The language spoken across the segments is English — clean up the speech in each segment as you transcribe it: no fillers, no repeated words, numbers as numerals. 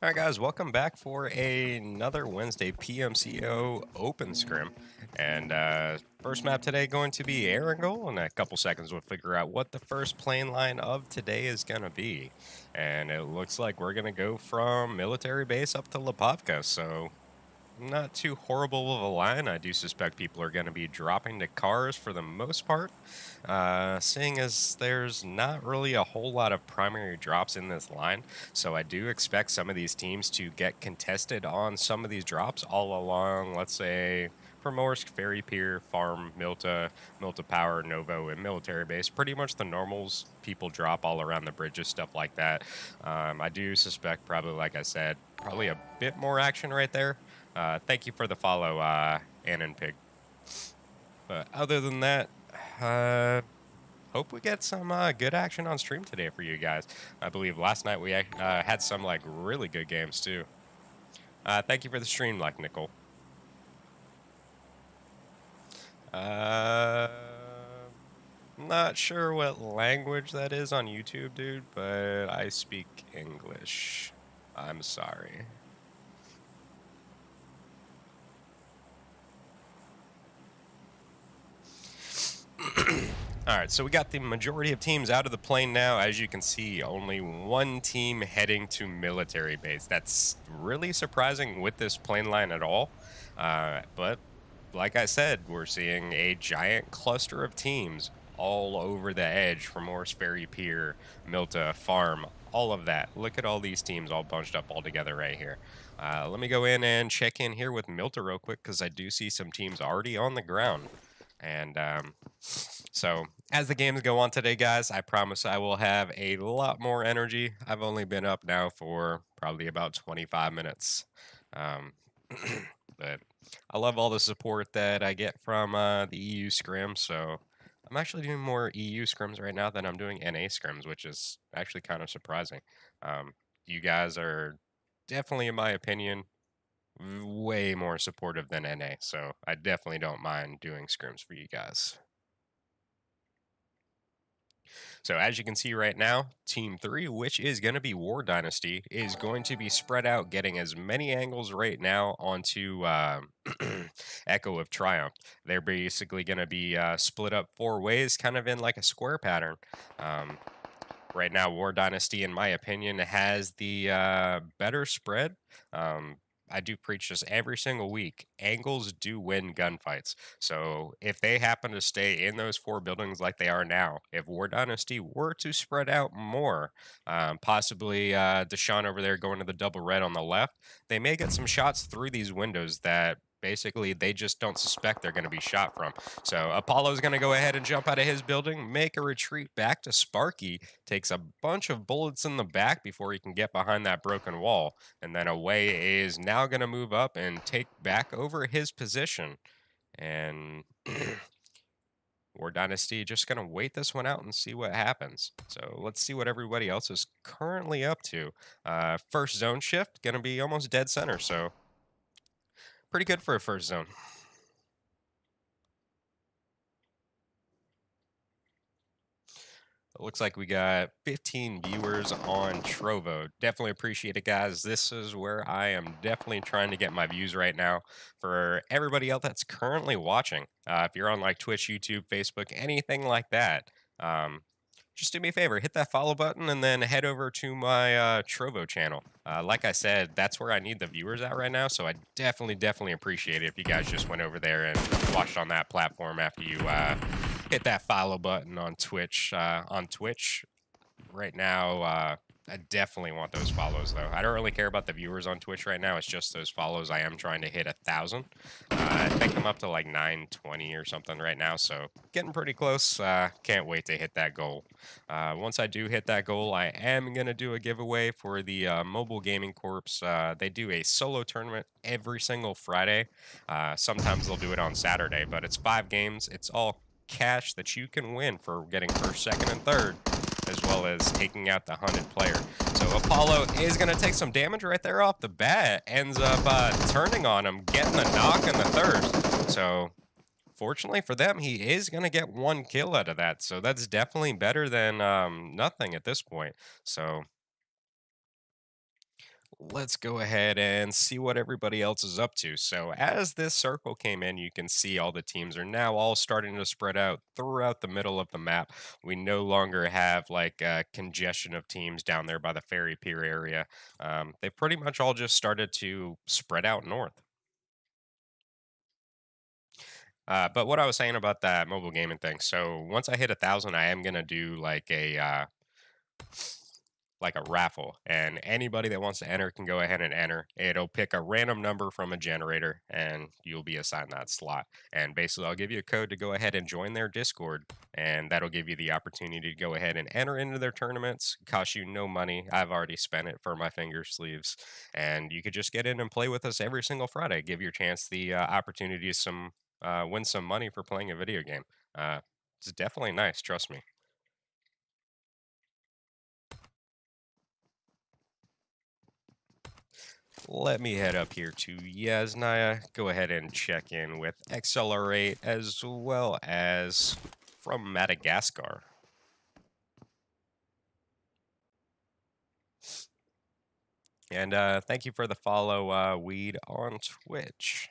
All right, guys, welcome back for another Wednesday PMCO Open Scrim. And first map today going to be Erangel. In a couple seconds, we'll figure out what the first plane line of today is going to be. And it looks like we're going to go from military base up to Lipovka. So not too horrible of a line. I do suspect people are going to be dropping to cars for the most part, seeing as there's not really a whole lot of primary drops in this line. So I do expect some of these teams to get contested on some of these drops all along, let's say, Primorsk, Ferry Pier, Farm, Milta Power, Novo, and Military Base. Pretty much the normals people drop all around the bridges, stuff like that. I do suspect probably, like I said, probably a bit more action right there. Thank you for the follow, Ann Pig. But other than that, hope we get some good action on stream today for you guys. I believe last night we had some like really good games too. Thank you for the stream, like Nicole. Not sure what language that is on YouTube, dude, but I speak English. I'm sorry. All right, so we got the majority of teams out of the plane now. As you can see, only one team heading to military base. That's really surprising with this plane line at all. But like I said, we're seeing a giant cluster of teams all over the edge from Morris Ferry Pier, Milta, Farm, all of that. Look at all these teams all bunched up all together right here. Let me go in and check in here with Milta real quick because I do see some teams already on the ground. And so as the games go on today, guys, I promise I will have a lot more energy. I've only been up now for probably about 25 minutes. But I love all the support that I get from the EU scrim. So I'm actually doing more EU scrims right now than I'm doing NA scrims, which is actually kind of surprising. You guys are definitely, in my opinion, way more supportive than NA. So I definitely don't mind doing scrims for you guys. So as you can see right now, Team 3, which is going to be War Dynasty, is going to be spread out, getting as many angles right now onto Echo of Triumph. They're basically going to be split up 4 ways, kind of in like a square pattern. Right now, War Dynasty, in my opinion, has the better spread. I do preach this every single week. Angles do win gunfights. So if they happen to stay in those 4 buildings like they are now, if War Dynasty were to spread out more, possibly Deshaun over there going to the double red on the left, they may get some shots through these windows that basically they just don't suspect they're going to be shot from. So Apollo's going to go ahead and jump out of his building, make a retreat back to Sparky, takes a bunch of bullets in the back before he can get behind that broken wall. And then Away is now going to move up and take back over his position. And War Dynasty just going to wait this one out and see what happens. So let's see what everybody else is currently up to. First zone shift, going to be almost dead center. So pretty good for a first zone. It looks like we got 15 viewers on Trovo. Definitely appreciate it, guys. This is where I am definitely trying to get my views right now. For everybody else that's currently watching, if you're on like Twitch, YouTube, Facebook, anything like that, just do me a favor, hit that follow button and then head over to my Trovo channel. Like I said, that's where I need the viewers at right now, so I definitely appreciate it if you guys just went over there and watched on that platform after you hit that follow button on Twitch. Right now, I definitely want those follows, though. I don't really care about the viewers on Twitch right now. It's just those follows. I am trying to hit 1,000. I think I'm up to like 920 or something right now, so getting pretty close. Can't wait to hit that goal. Once I do hit that goal, I am going to do a giveaway for the Mobile Gaming Corps. They do a solo tournament every single Friday. Sometimes they'll do it on Saturday, but it's 5 games. It's all cash that you can win for getting first, second, and third, as well as taking out the hunted player. So Apollo is going to take some damage right there off the bat. Ends up turning on him, getting the knock and the thirst. So fortunately for them, he is going to get 1 kill out of that. So that's definitely better than nothing at this point. So let's go ahead and see what everybody else is up to. So, as this circle came in, you can see all the teams are now all starting to spread out throughout the middle of the map. We no longer have like congestion of teams down there by the ferry pier area. They've pretty much all just started to spread out north. But what I was saying about that mobile gaming thing. So once I hit 1,000, I am gonna do like a raffle, and anybody that wants to enter can go ahead and enter. It'll pick a random number from a generator, and you'll be assigned that slot. And basically, I'll give you a code to go ahead and join their Discord, and that'll give you the opportunity to go ahead and enter into their tournaments. Cost you no money. I've already spent it for my finger sleeves, and you could just get in and play with us every single Friday. Give your chance the opportunity to win some money for playing a video game. Uh, it's definitely nice. Trust me. Let me head up here to Yasnaya. Go ahead and check in with Accelerate as well as from Madagascar. And thank you for the follow, Weed, on Twitch.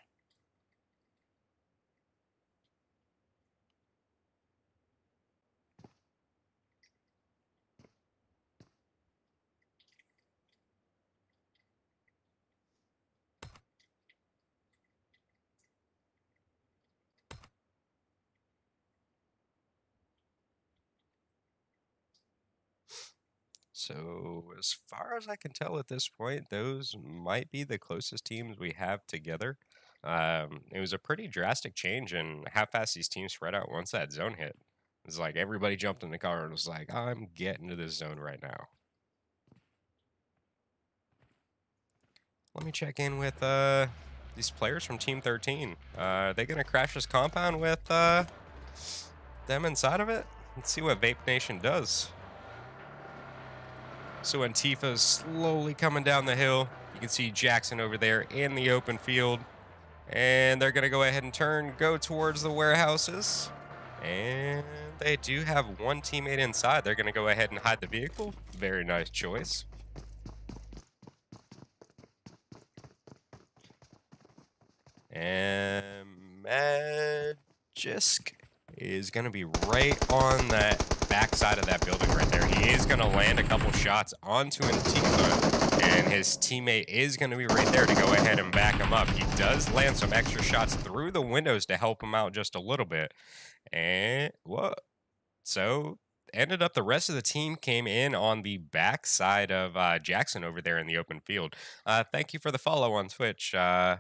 So, as far as I can tell at this point, those might be the closest teams we have together. It was a pretty drastic change in how fast these teams spread out once that zone hit. It's like everybody jumped in the car and was like, I'm getting to this zone right now. Let me check in with these players from Team 13. Are they going to crash this compound with them inside of it? Let's see what Vape Nation does. So Antifa's slowly coming down the hill. You can see Jackson over there in the open field. And they're going to go ahead and go towards the warehouses. And they do have one teammate inside. They're going to go ahead and hide the vehicle. Very nice choice. And Magisk is going to be right on that back side of that building right there. He is going to land a couple shots onto Antifa, and his teammate is going to be right there to go ahead and back him up. He does land some extra shots through the windows to help him out just a little bit. And what? So ended up the rest of the team came in on the back side of Jackson over there in the open field. Thank you for the follow on Twitch. I'm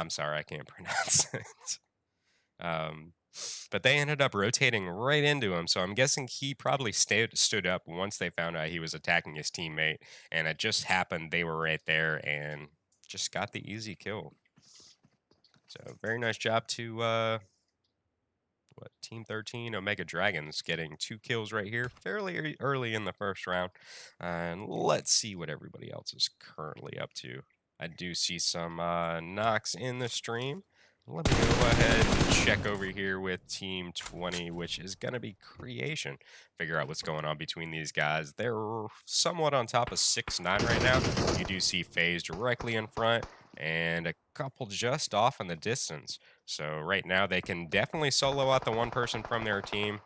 sorry, I can't pronounce it. But they ended up rotating right into him, so I'm guessing he probably stood up once they found out he was attacking his teammate, and it just happened they were right there and just got the easy kill. So very nice job to Team 13 Omega Dragons getting 2 kills right here fairly early in the first round. And let's see what everybody else is currently up to. I do see some knocks in the stream. Let me go ahead and check over here with Team 20, which is going to be Creation. Figure out what's going on between these guys. They're somewhat on top of 6-9 right now. You do see FaZe directly in front and a couple just off in the distance. So right now they can definitely solo out the one person from their team.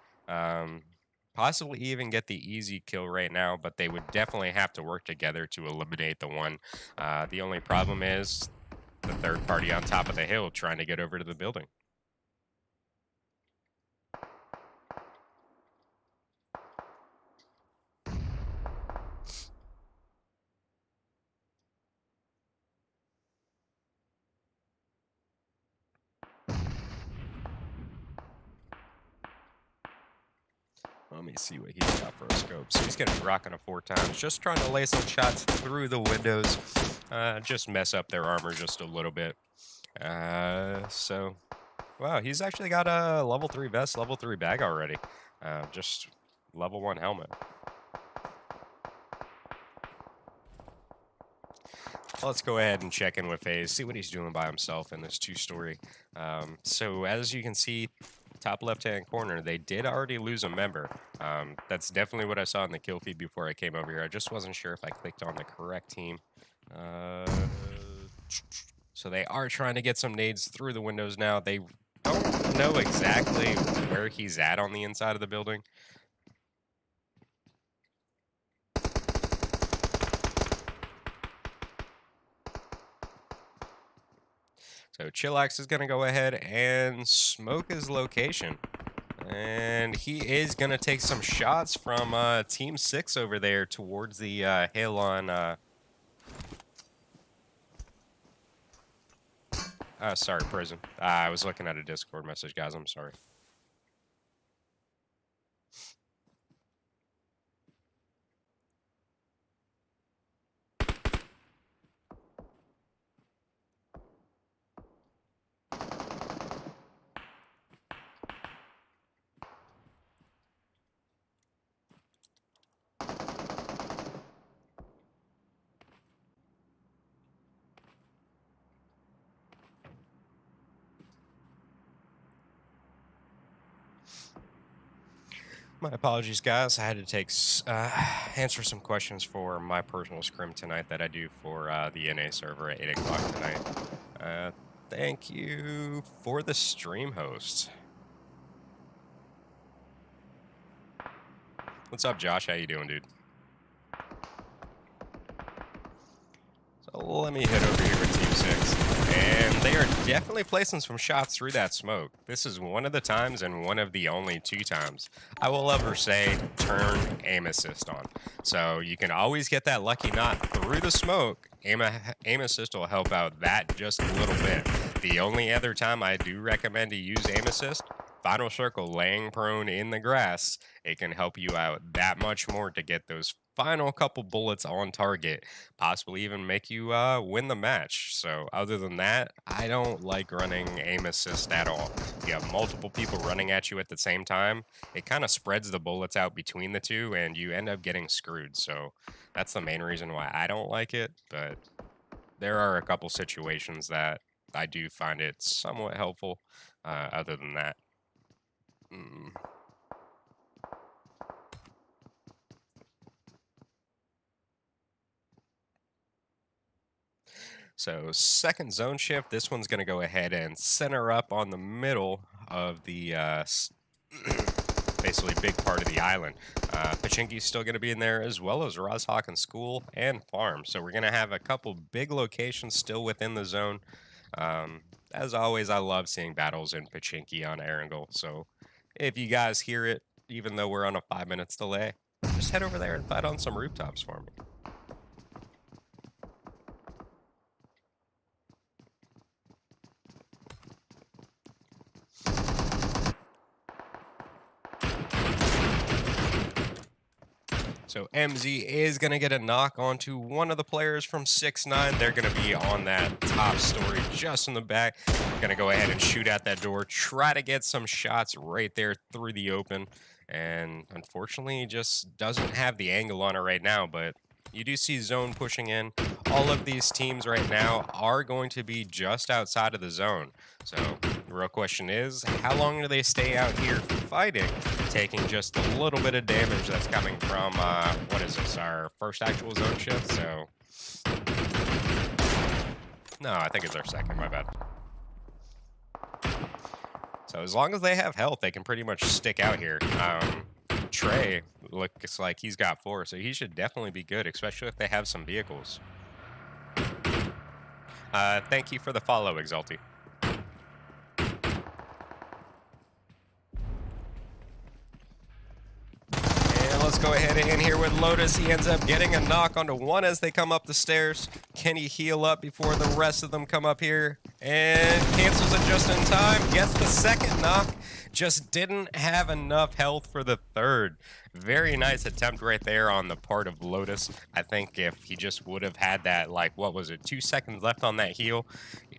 Possibly even get the easy kill right now, but they would definitely have to work together to eliminate the one. The only problem is the third party on top of the hill trying to get over to the building. Let me see what he's got for a scope. So he's going to be rocking a 4 times, just trying to lay some shots through the windows, just mess up their armor just a little bit. So, wow, he's actually got a level 3 vest, level 3 bag already. Just level 1 helmet. Let's go ahead and check in with FaZe, see what he's doing by himself in this 2-story. So as you can see, top left-hand corner, they did already lose a member. That's definitely what I saw in the kill feed before I came over here. I just wasn't sure if I clicked on the correct team. So they are trying to get some nades through the windows now. They don't know exactly where he's at on the inside of the building. So Chillax is going to go ahead and smoke his location. And he is going to take some shots from Team 6 over there towards the hill on... sorry, prison. I was looking at a Discord message, guys. I'm sorry. My apologies, guys. I had to answer some questions for my personal scrim tonight that I do for the NA server at 8 o'clock tonight. Thank you for the stream host. What's up, Josh? How you doing, dude? So let me head over here with Team 6. And they are definitely placing some shots through that smoke. This is one of the times and one of the only 2 times I will ever say turn aim assist on. So you can always get that lucky knot through the smoke. Aim assist will help out that just a little bit. The only other time I do recommend to use aim assist, final circle laying prone in the grass. It can help you out that much more to get those final couple bullets on target, possibly even make you win the match. So other than that, I don't like running aim assist at all. You have multiple people running at you at the same time. It kind of spreads the bullets out between the two and you end up getting screwed. So that's the main reason why I don't like it. But there are a couple situations that I do find it somewhat helpful. Other than that. So second zone shift, this one's going to go ahead and center up on the middle of the basically big part of the island. Pachinki's still going to be in there, as well as Rozhawk and School and Farm. So we're going to have a couple big locations still within the zone. As always, I love seeing battles in Pachinki on Erangel. So if you guys hear it, even though we're on a 5 minutes delay, just head over there and fight on some rooftops for me. So MZ is going to get a knock onto one of the players from 6-9. They're going to be on that top story just in the back. Going to go ahead and shoot at that door, try to get some shots right there through the open. And unfortunately, he just doesn't have the angle on it right now, but you do see zone pushing in. All of these teams right now are going to be just outside of the zone. So the real question is, how long do they stay out here fighting, taking just a little bit of damage that's coming from, what is this, our first actual zone shift? So, no, I think it's our second, my bad. So as long as they have health, they can pretty much stick out here. Trey looks like he's got 4, so he should definitely be good, especially if they have some vehicles. Thank you for the follow, Exalty. And let's go ahead and in here with Lotus. He ends up getting a knock onto one as they come up the stairs. Can he heal up before the rest of them come up here? And cancels it just in time. Gets the second knock. Just didn't have enough health for the third. Very nice attempt right there on the part of Lotus. I think if he just would have had that, like, what was it, 2 seconds left on that heal,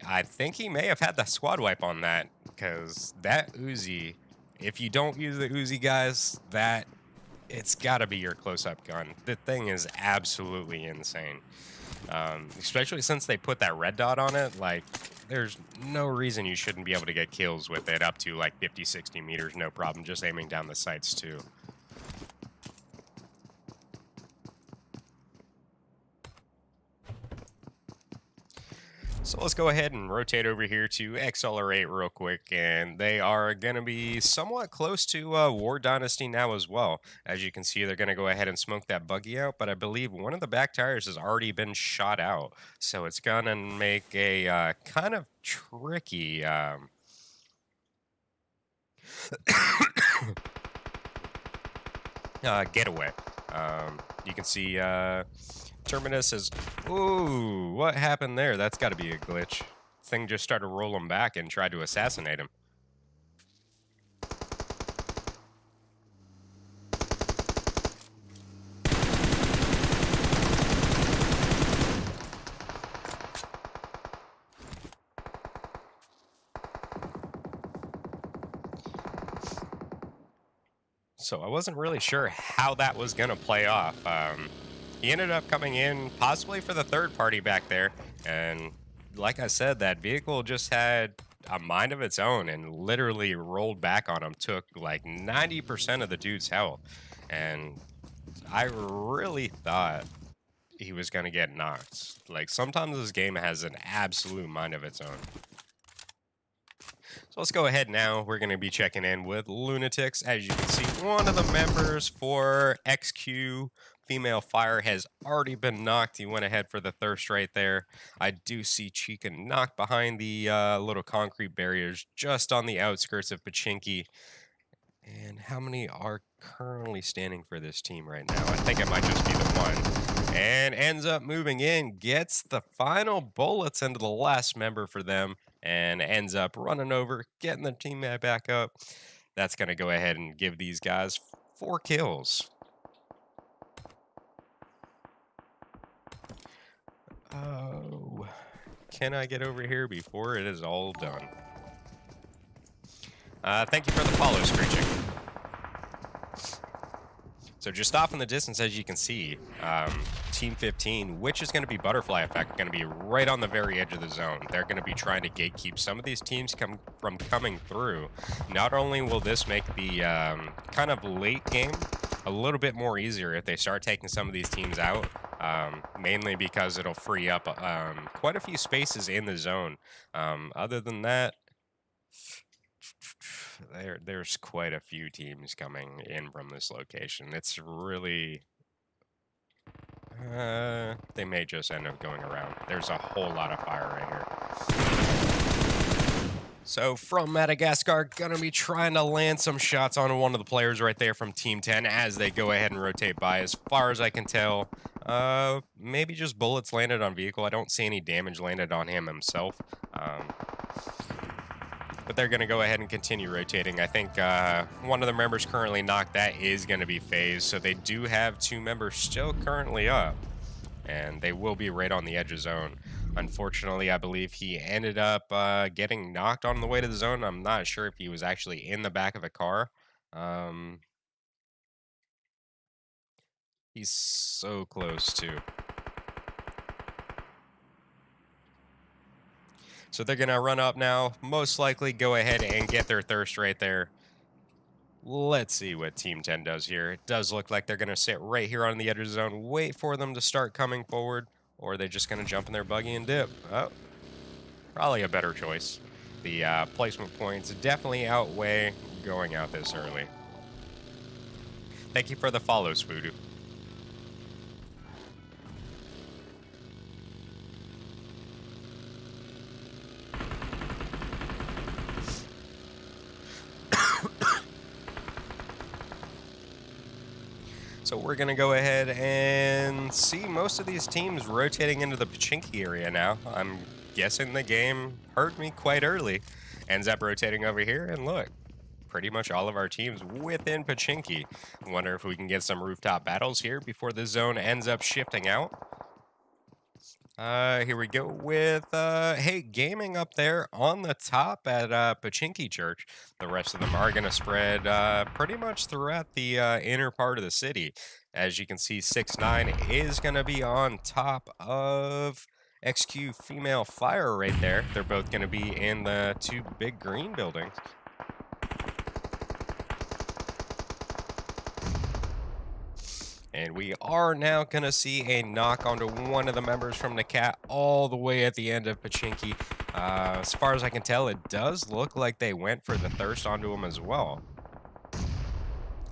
I think he may have had the squad wipe on that, because that Uzi, if you don't use the Uzi, guys, that it's got to be your close-up gun. The thing is absolutely insane. Especially since they put that red dot on it, like, there's no reason you shouldn't be able to get kills with it up to like 50, 60 meters, no problem, just aiming down the sights too. So let's go ahead and rotate over here to accelerate real quick, and they are going to be somewhat close to War Dynasty now as well. As you can see, they're going to go ahead and smoke that buggy out, but I believe one of the back tires has already been shot out, so it's going to make a kind of tricky getaway. You can see Terminus is... Ooh, what happened there? That's got to be a glitch. Thing just started rolling back and tried to assassinate him. So I wasn't really sure how that was going to play off. He ended up coming in possibly for the third party back there. And like I said, that vehicle just had a mind of its own and literally rolled back on him, took like 90% of the dude's health. And I really thought he was going to get knocked. Like, sometimes this game has an absolute mind of its own. So let's go ahead now. We're going to be checking in with Lunatics. As you can see, one of the members for XQ Female Fire has already been knocked. He went ahead for the thirst right there. I do see Chica knocked behind the little concrete barriers just on the outskirts of Pachinki. And how many are currently standing for this team right now? I think it might just be the one. And ends up moving in, gets the final bullets into the last member for them, and ends up running over, getting the teammate back up. That's going to go ahead and give these guys 4 kills. Oh, can I get over here before it is all done? Thank you for the follow, Screeching. So just off in the distance, as you can see, Team 15, which is going to be Butterfly Effect, going to be right on the very edge of the zone. They're going to be trying to gatekeep some of these teams from coming through. Not only will this make the kind of late game a little bit more easier if they start taking some of these teams out, mainly because it'll free up quite a few spaces in the zone. Other than that, there's quite a few teams coming in from this location. It's really... they may just end up going around. There's a whole lot of fire right here. So from Madagascar, gonna be trying to land some shots on one of the players right there from Team 10 as they go ahead and rotate by. As far as I can tell, maybe just bullets landed on vehicle. I don't see any damage landed on him himself. But they're going to go ahead and continue rotating. I think one of the members currently knocked. That is going to be phased. So they do have 2 members still currently up. And they will be right on the edge of zone. Unfortunately, I believe he ended up getting knocked on the way to the zone. I'm not sure if he was actually in the back of a car. He's so close, too. So they're going to run up now, most likely go ahead and get their thirst right there. Let's see what Team 10 does here. It does look like they're going to sit right here on the edge of the zone, wait for them to start coming forward, or are they just going to jump in their buggy and dip? Oh, probably a better choice. The placement points definitely outweigh going out this early. Thank you for the follows, Voodoo. So we're going to go ahead and see most of these teams rotating into the Pachinki area now. I'm guessing the game heard me quite early. Ends up rotating over here, and look, pretty much all of our teams within Pachinki. Wonder if we can get some rooftop battles here before the zone ends up shifting out. Here we go with, hey, gaming up there on the top at Pachinki Church. The rest of them are going to spread pretty much throughout the inner part of the city. As you can see, 6ix9ine is going to be on top of XQ Female Fire right there. They're both going to be in the 2 big green buildings. And we are now going to see a knock onto one of the members from the Cat all the way at the end of Pachinki. As far as I can tell, it does look like they went for the thirst onto him as well.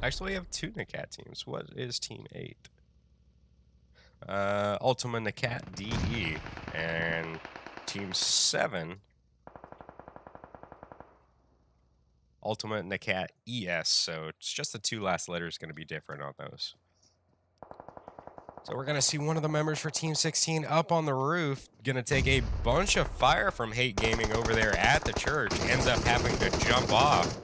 Actually, we have 2 Nakat teams. What is Team 8? Ultima Nakat DE. And Team 7, Ultimate Nakat ES. So it's just the 2 last letters going to be different on those. So we're going to see one of the members for Team 16 up on the roof. Going to take a bunch of fire from Hate Gaming over there at the church. Ends up having to jump off.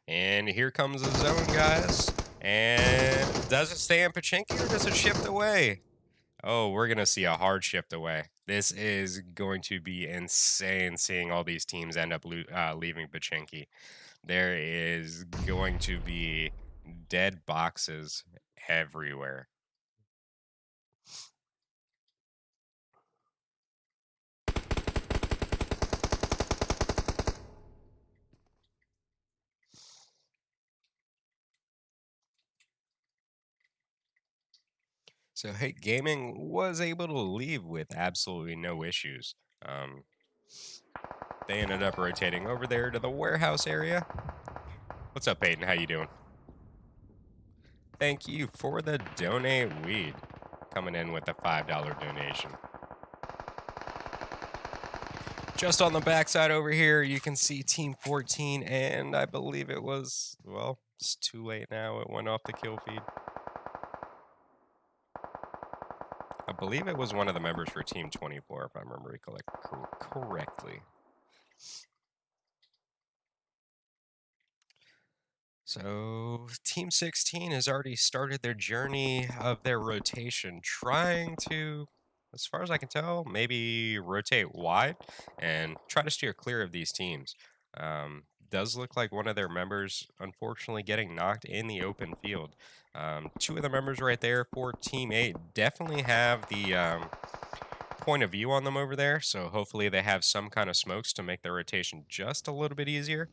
And here comes the zone, guys. And does it stay in Pachinki or does it shift away? Oh, we're going to see a hard shift away. This is going to be insane seeing all these teams end up leaving Pachinki. There is going to be dead boxes everywhere. So Hate Gaming was able to leave with absolutely no issues. They ended up rotating over there to the warehouse area. What's up, Peyton? How you doing? Thank you for the donate weed. Coming in with a $5 donation. Just on the backside over here, you can see Team 14, and I believe it was, well, it's too late now. It went off the kill feed. I believe it was one of the members for Team 24, if I remember correctly. So Team 16 has already started their journey of their rotation, trying to, as far as I can tell, maybe rotate wide and try to steer clear of these teams. Does look like one of their members, unfortunately, getting knocked in the open field. 2 of the members right there for Team 8 definitely have the point of view on them over there, so hopefully they have some kind of smokes to make their rotation just a little bit easier.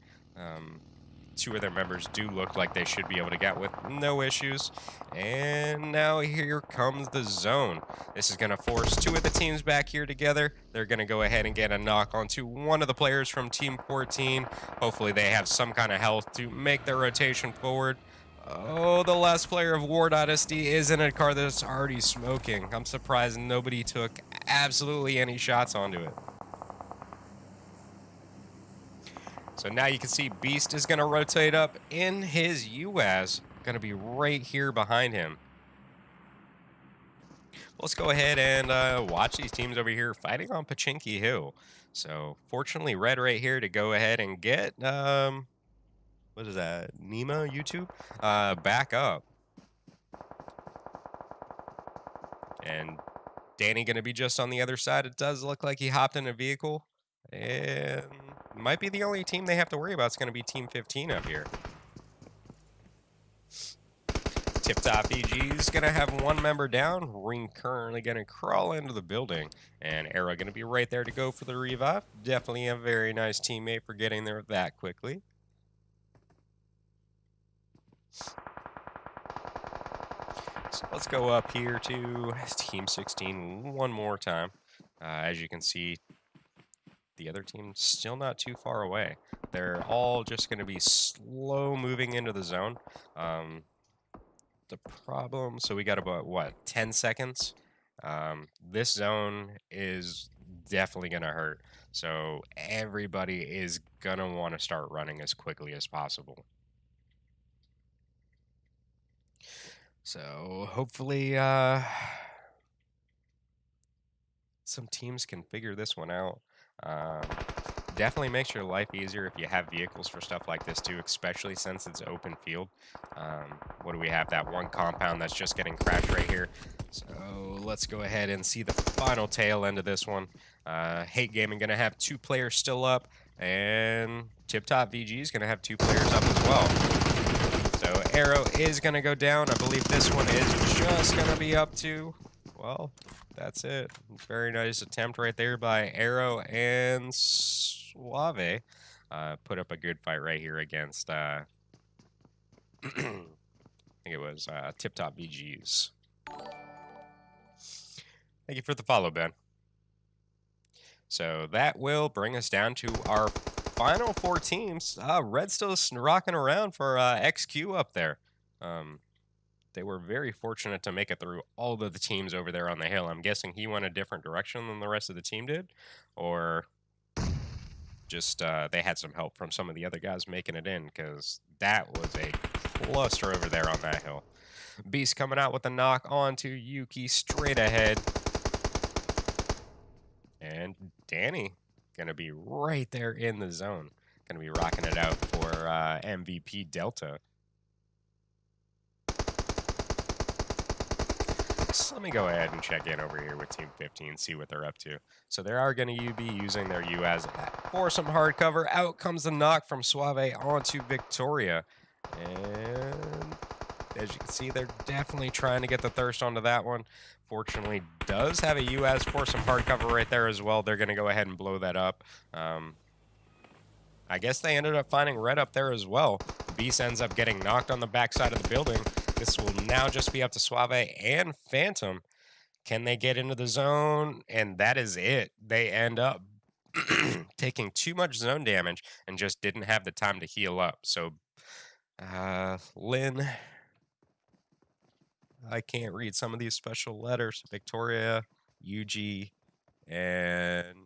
2 of their members do look like they should be able to get with no issues. And now here comes the zone. This is going to force 2 of the teams back here together. They're going to go ahead and get a knock onto one of the players from Team 14. Hopefully they have some kind of health to make their rotation forward. Oh, the last player of War Dynasty is in a car that's already smoking. I'm surprised nobody took absolutely any shots onto it. So now you can see Beast is going to rotate up in his UAS. Going to be right here behind him. Let's go ahead and watch these teams over here fighting on Pachinki Hill. So fortunately, Red right here to go ahead and get, what is that, Nemo YouTube? Back up. And Danny going to be just on the other side. It does look like he hopped in a vehicle. And might be the only team they have to worry about. It's going to be Team 15 up here. Tip Top EG's going to have 1 member down. Ring currently going to crawl into the building. And Arrow going to be right there to go for the revive. Definitely a very nice teammate for getting there that quickly. So let's go up here to Team 16 one more time. As you can see, the other team's still not too far away. They're all just going to be slow moving into the zone. The problem, so we got about, what, 10 seconds? This zone is definitely going to hurt. So everybody is going to want to start running as quickly as possible. So hopefully some teams can figure this one out. Definitely makes your life easier if you have vehicles for stuff like this too, especially since it's open field. What do we have? That one compound that's just getting crashed right here. So let's go ahead and see the final tail end of this one. Hate Gaming going to have 2 players still up, and Tip Top VG is going to have 2 players up as well. So Arrow is going to go down. I believe this one is just going to be up to Well, that's it. Very nice attempt right there by Arrow and Suave. Put up a good fight right here against, I think it was Tip Top VGs. Thank you for the follow, Ben. So that will bring us down to our final four teams. Red still rocking around for XQ up there. They were very fortunate to make it through all of the teams over there on the hill. I'm guessing he went a different direction than the rest of the team did, or just they had some help from some of the other guys making it in, because that was a cluster over there on that hill. Beast coming out with a knock onto Yuki straight ahead. And Danny going to be right there in the zone. Going to be rocking it out for MVP Delta. So let me go ahead and check in over here with Team 15, see what they're up to. So they are going to be using their UAS for some hard cover. Out comes the knock from Suave onto Victoria. And as you can see, they're definitely trying to get the thirst onto that one. Fortunately, does have a UAS for some hard cover right there as well. They're going to go ahead and blow that up. I guess they ended up finding Red up there as well. Beast ends up getting knocked on the backside of the building. This will now just be up to Suave and Phantom. Can they get into the zone? And that is it. They end up taking too much zone damage and just didn't have the time to heal up. So, Lynn, I can't read some of these special letters. Victoria, UG, and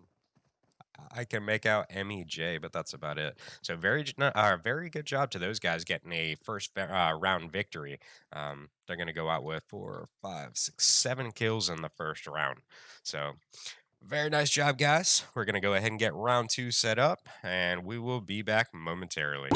I can make out MEJ, but that's about it. So very good job to those guys getting a first round victory. They're going to go out with 4, 5, 6, 7 kills in the first round. So very nice job, guys. We're going to go ahead and get round 2 set up, and we will be back momentarily.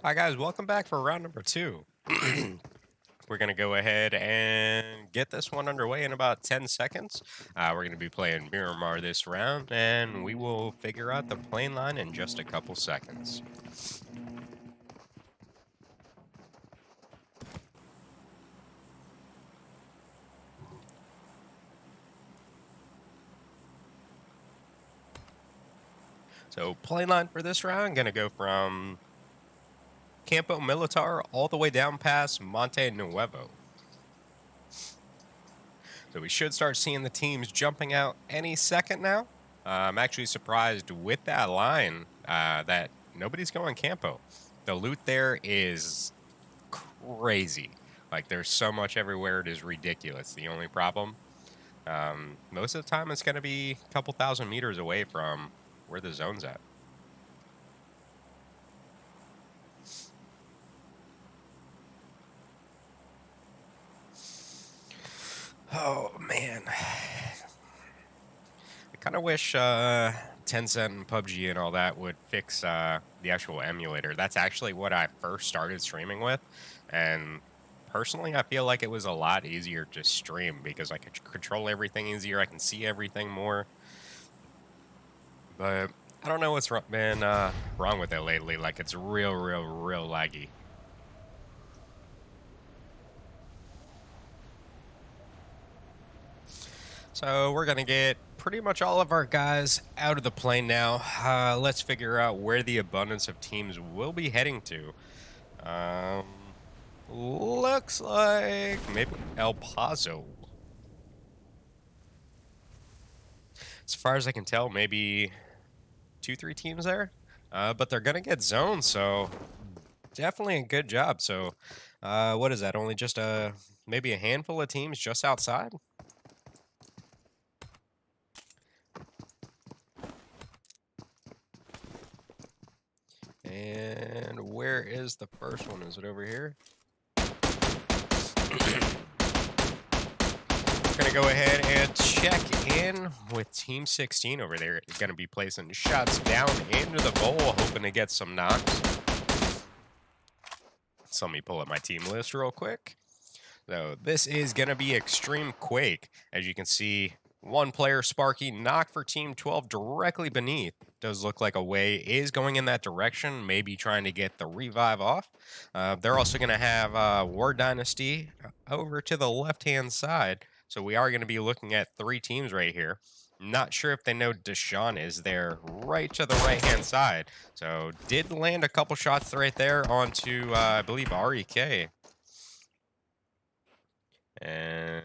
Hi guys, welcome back for round number 2. We're going to go ahead and get this one underway in about 10 seconds. We're going to be playing Miramar this round, and we will figure out the plane line in just a couple seconds. So plane line for this round, going to go from Campo Militar all the way down past Monte Nuevo. So we should start seeing the teams jumping out any second now. I'm actually surprised with that line that nobody's going Campo. The loot there is crazy. Like, there's so much everywhere, it is ridiculous. The only problem, most of the time, it's going to be a couple thousand meters away from where the zone's at. Oh, man. I kind of wish Tencent and PUBG and all that would fix the actual emulator. That's actually what I first started streaming with. And personally, I feel like it was a lot easier to stream because I could control everything easier. I can see everything more. But I don't know what's been wrong with it lately. Like, it's real laggy. So we're going to get pretty much all of our guys out of the plane now. Let's figure out where the abundance of teams will be heading to. Looks like maybe El Paso. As far as I can tell, maybe 2-3 teams there. But they're going to get zoned, so definitely a good job. So what is that? Only just maybe a handful of teams just outside? And where is the first one? Is it over here? We're going to go ahead and check in with Team 16 over there. They're going to be placing shots down into the bowl, hoping to get some knocks. So let me pull up my team list real quick. So this is going to be Extreme Quake. As you can see, one player, Sparky, knocked for Team 12 directly beneath. Does look like a way is going in that direction, maybe trying to get the revive off. They're also going to have War Dynasty over to the left-hand side. So we are going to be looking at 3 teams right here. Not sure if they know Deshaun is there right to the right-hand side. So did land a couple shots right there onto, I believe, REK. And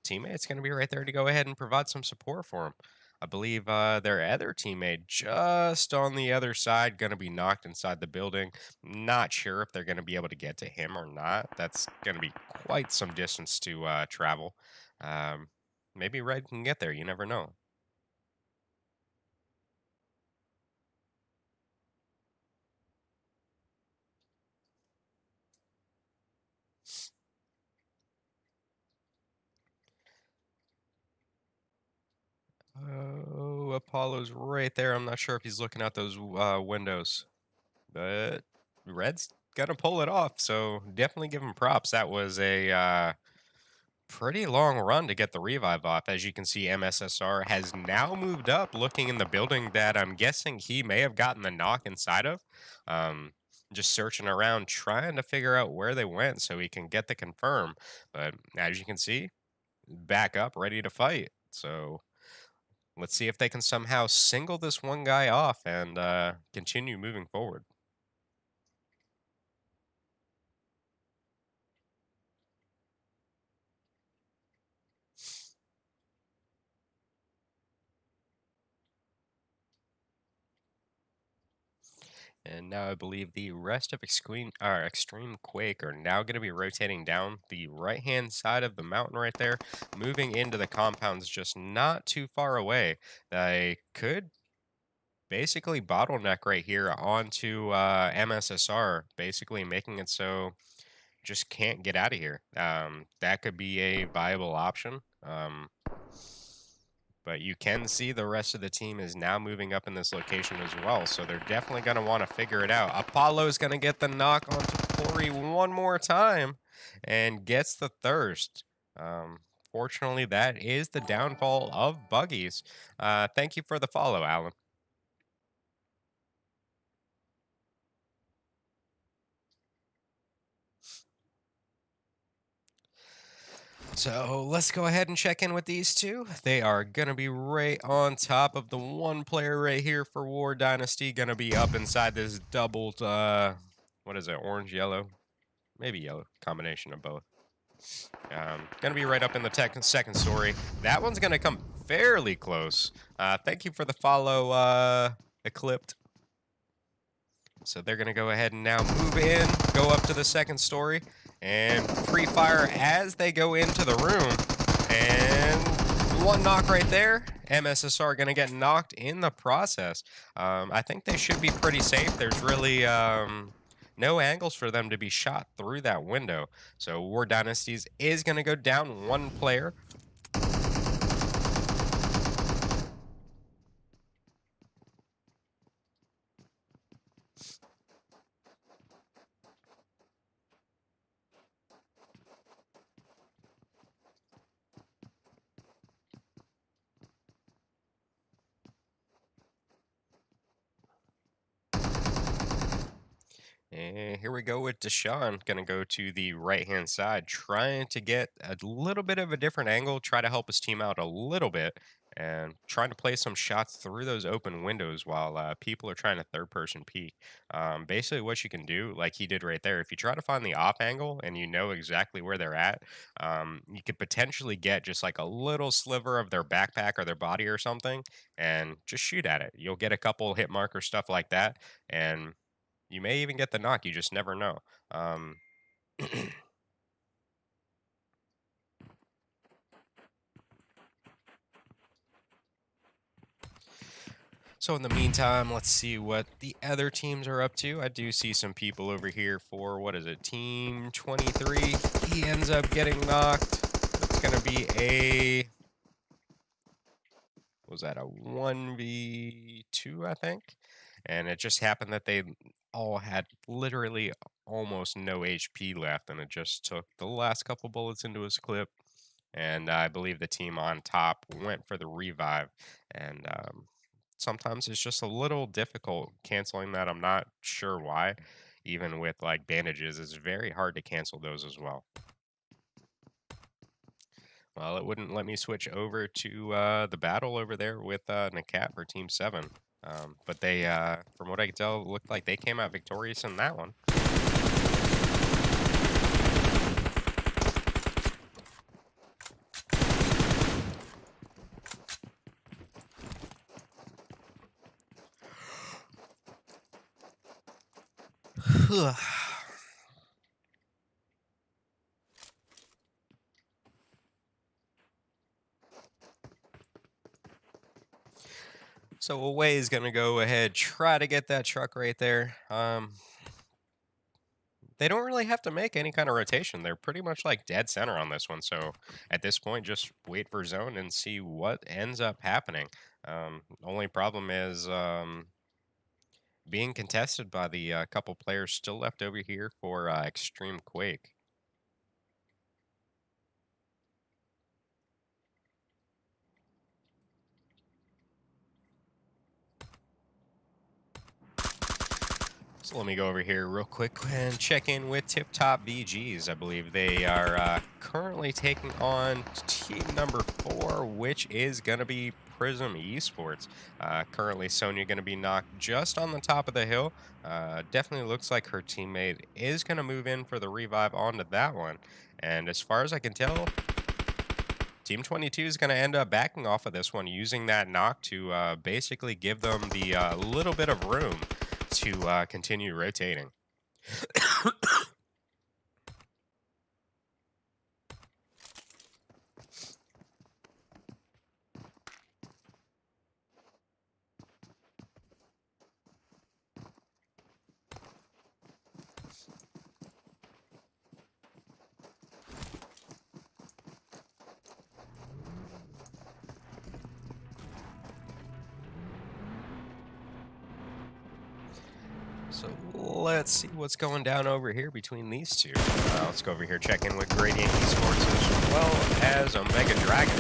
teammate's going to be right there to go ahead and provide some support for him. I believe their other teammate just on the other side going to be knocked inside the building. Not sure if they're going to be able to get to him or not. That's going to be quite some distance to travel. Maybe Red can get there. You never know. Oh, Apollo's right there. I'm not sure if he's looking out those windows. But Red's gonna pull it off, so definitely give him props. That was a pretty long run to get the revive off. As you can see, MSSR has now moved up, looking in the building that I'm guessing he may have gotten the knock inside of. Just searching around, trying to figure out where they went so he can get the confirm. But as you can see, back up, ready to fight. So let's see if they can somehow single this one guy off and continue moving forward. And now I believe the rest of Extreme Quake are now going to be rotating down the right-hand side of the mountain right there, moving into the compounds just not too far away. They could basically bottleneck right here onto MSSR, basically making it so just can't get out of here. That could be a viable option. But you can see the rest of the team is now moving up in this location as well, so they're definitely going to want to figure it out. Apollo's going to get the knock onto Corey one more time and gets the thirst. Fortunately, that is the downfall of Buggies. Thank you for the follow, Alan. So let's go ahead and check in with these two. They are going to be right on top of the one player right here for War Dynasty. Going to be up inside this doubled, what is it, orange, yellow? Maybe yellow, combination of both. Going to be right up in the second story. That one's going to come fairly close. Thank you for the follow, Eclipsed. So they're going to go ahead and now move in, go up to the second story, and pre-fire as they go into the room. And one knock right there. MSSR going to get knocked in the process. I think they should be pretty safe. There's really no angles for them to be shot through that window. So War Dynasties is going to go down one player. And here we go with Deshaun. Going to go to the right-hand side, trying to get a little bit of a different angle, try to help his team out a little bit, and trying to play some shots through those open windows while people are trying to third-person peek. Basically, what you can do, like he did right there, if you try to find the off angle and you know exactly where they're at, you could potentially get just like a little sliver of their backpack or their body or something, and just shoot at it. You'll get a couple hit marker stuff like that, and you may even get the knock, you just never know. So in the meantime, let's see what the other teams are up to. I do see some people over here for, what is it, Team 23. He ends up getting knocked. It's going to be a, was that a 1v2, I think? And it just happened that they all had literally almost no HP left, and it just took the last couple bullets into his clip. And I believe the team on top went for the revive. And sometimes it's just a little difficult canceling that. I'm not sure why. Even with like bandages, it's very hard to cancel those as well. Well, it wouldn't let me switch over to the battle over there with Nakat for Team 7. But they, from what I could tell, looked like they came out victorious in that one. So Away is going to go ahead, try to get that truck right there. They don't really have to make any kind of rotation. They're pretty much like dead center on this one. So at this point, just wait for zone and see what ends up happening. Only problem is being contested by the couple players still left over here for Extreme Quake. So let me go over here real quick and check in with Tip Top BGs. I believe they are currently taking on team number 4, which is going to be Prism Esports. Currently, Sonya going to be knocked just on the top of the hill. Definitely looks like her teammate is going to move in for the revive onto that one. And as far as I can tell, Team 22 is going to end up backing off of this one, using that knock to basically give them the little bit of room to continue rotating. So let's see what's going down over here between these two. Let's go over here, check in with Gradient Esports as well as Omega Dragon.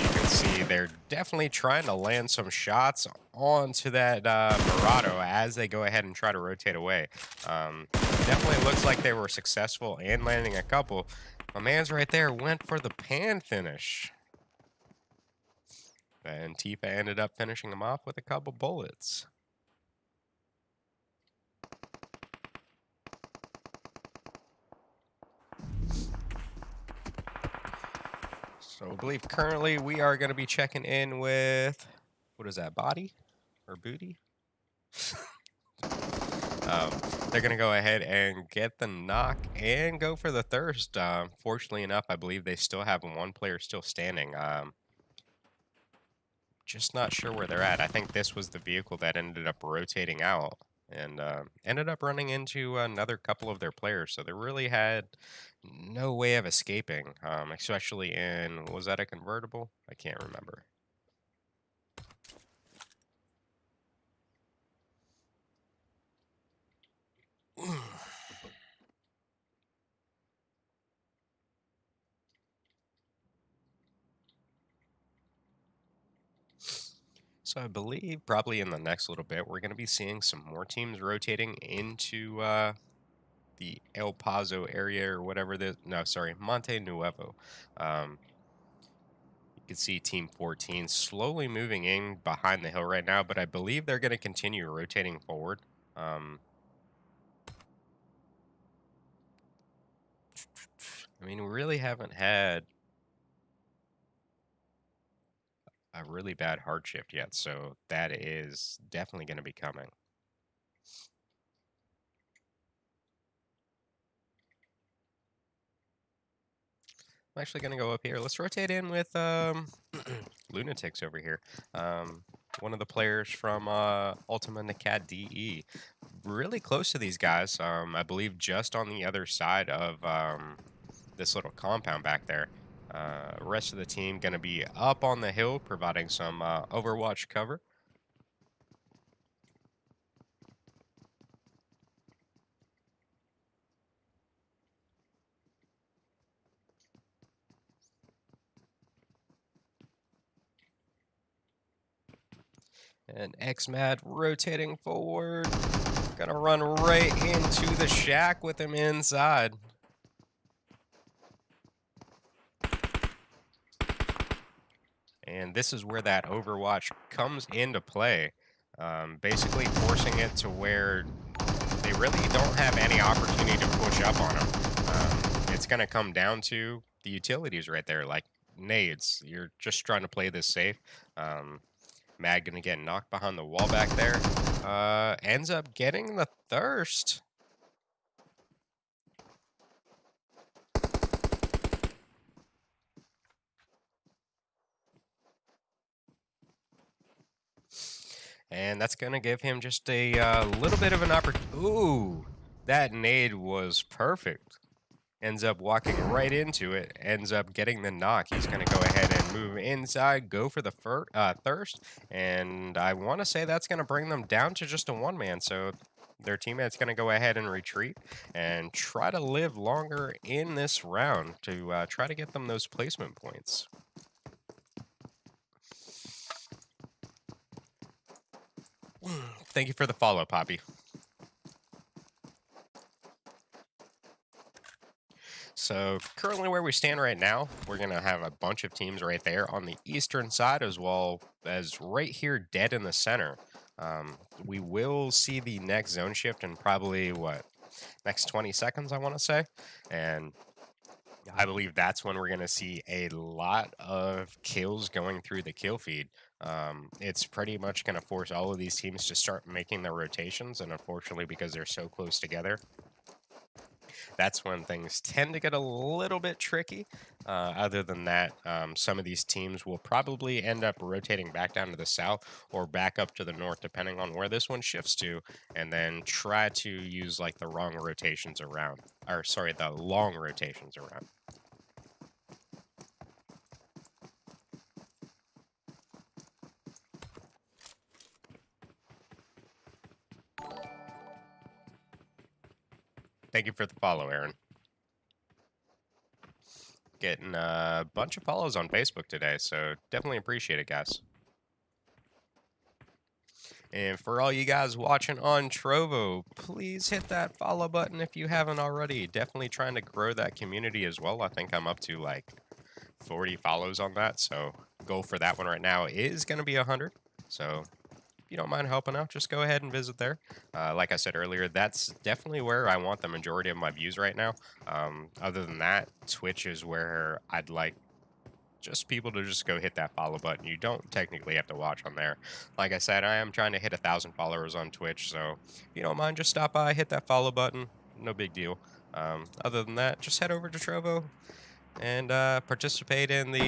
You can see they're definitely trying to land some shots onto that Murado as they go ahead and try to rotate away. Definitely looks like they were successful in landing a couple. My man's right there went for the pan finish. And Tifa ended up finishing him off with a couple bullets. So I believe currently we are going to be checking in with, what is that, body or booty? They're going to go ahead and get the knock and go for the thirst. Fortunately enough, I believe they still have one player still standing. Just not sure where they're at. I think this was the vehicle that ended up rotating out and ended up running into another couple of their players. So they really had no way of escaping, especially in, was that a convertible? I can't remember. So I believe probably in the next little bit, we're going to be seeing some more teams rotating into the El Paso area or whatever this, no, sorry, Monte Nuevo. You can see Team 14 slowly moving in behind the hill right now, but I believe they're going to continue rotating forward. I mean, we really haven't had a really bad hard shift yet, so that is definitely going to be coming. I'm actually going to go up here. Let's rotate in with Lunatics over here. One of the players from Ultima Nakad DE. Really close to these guys. I believe just on the other side of this little compound back there. Rest of the team going to be up on the hill providing some Overwatch cover. And XMAD rotating forward. Gonna run right into the shack with him inside. And this is where that Overwatch comes into play. Basically forcing it to where they really don't have any opportunity to push up on them. It's gonna come down to the utilities right there, like nades. You're just trying to play this safe. Mad gonna get knocked behind the wall back there. Ends up getting the thirst. And that's gonna give him just a little bit of an opportunity. Ooh, that nade was perfect. Ends up walking right into it, ends up getting the knock. He's going to go ahead and move inside, go for the thirst, and I want to say that's going to bring them down to just a one-man, so their teammate's going to go ahead and retreat and try to live longer in this round to try to get them those placement points. Thank you for the follow, Poppy. So currently where we stand right now, we're going to have a bunch of teams right there on the eastern side as well as right here dead in the center. We will see the next zone shift in probably, next 20 seconds, I want to say. And I believe that's when we're going to see a lot of kills going through the kill feed. It's pretty much going to force all of these teams to start making their rotations. And unfortunately, because they're so close together, that's when things tend to get a little bit tricky. Other than that, some of these teams will probably end up rotating back down to the south or back up to the north, depending on where this one shifts to, and then try to use like the wrong rotations around, or sorry, the long rotations around. Thank you for the follow, Aaron. Getting a bunch of follows on Facebook today, so definitely appreciate it, guys. And for all you guys watching on Trovo, please hit that follow button if you haven't already. Definitely trying to grow that community as well. I think I'm up to like 40 follows on that, so goal for that one right now is going to be 100. So if you don't mind helping out, just go ahead and visit there. Like I said earlier, that's definitely where I want the majority of my views right now. Other than that, Twitch is where I'd like just people to just go hit that follow button. You don't technically have to watch on there. Like I said, I am trying to hit 1,000 followers on Twitch, so if you don't mind, just stop by, hit that follow button. No big deal. Other than that, just head over to Trovo and participate in the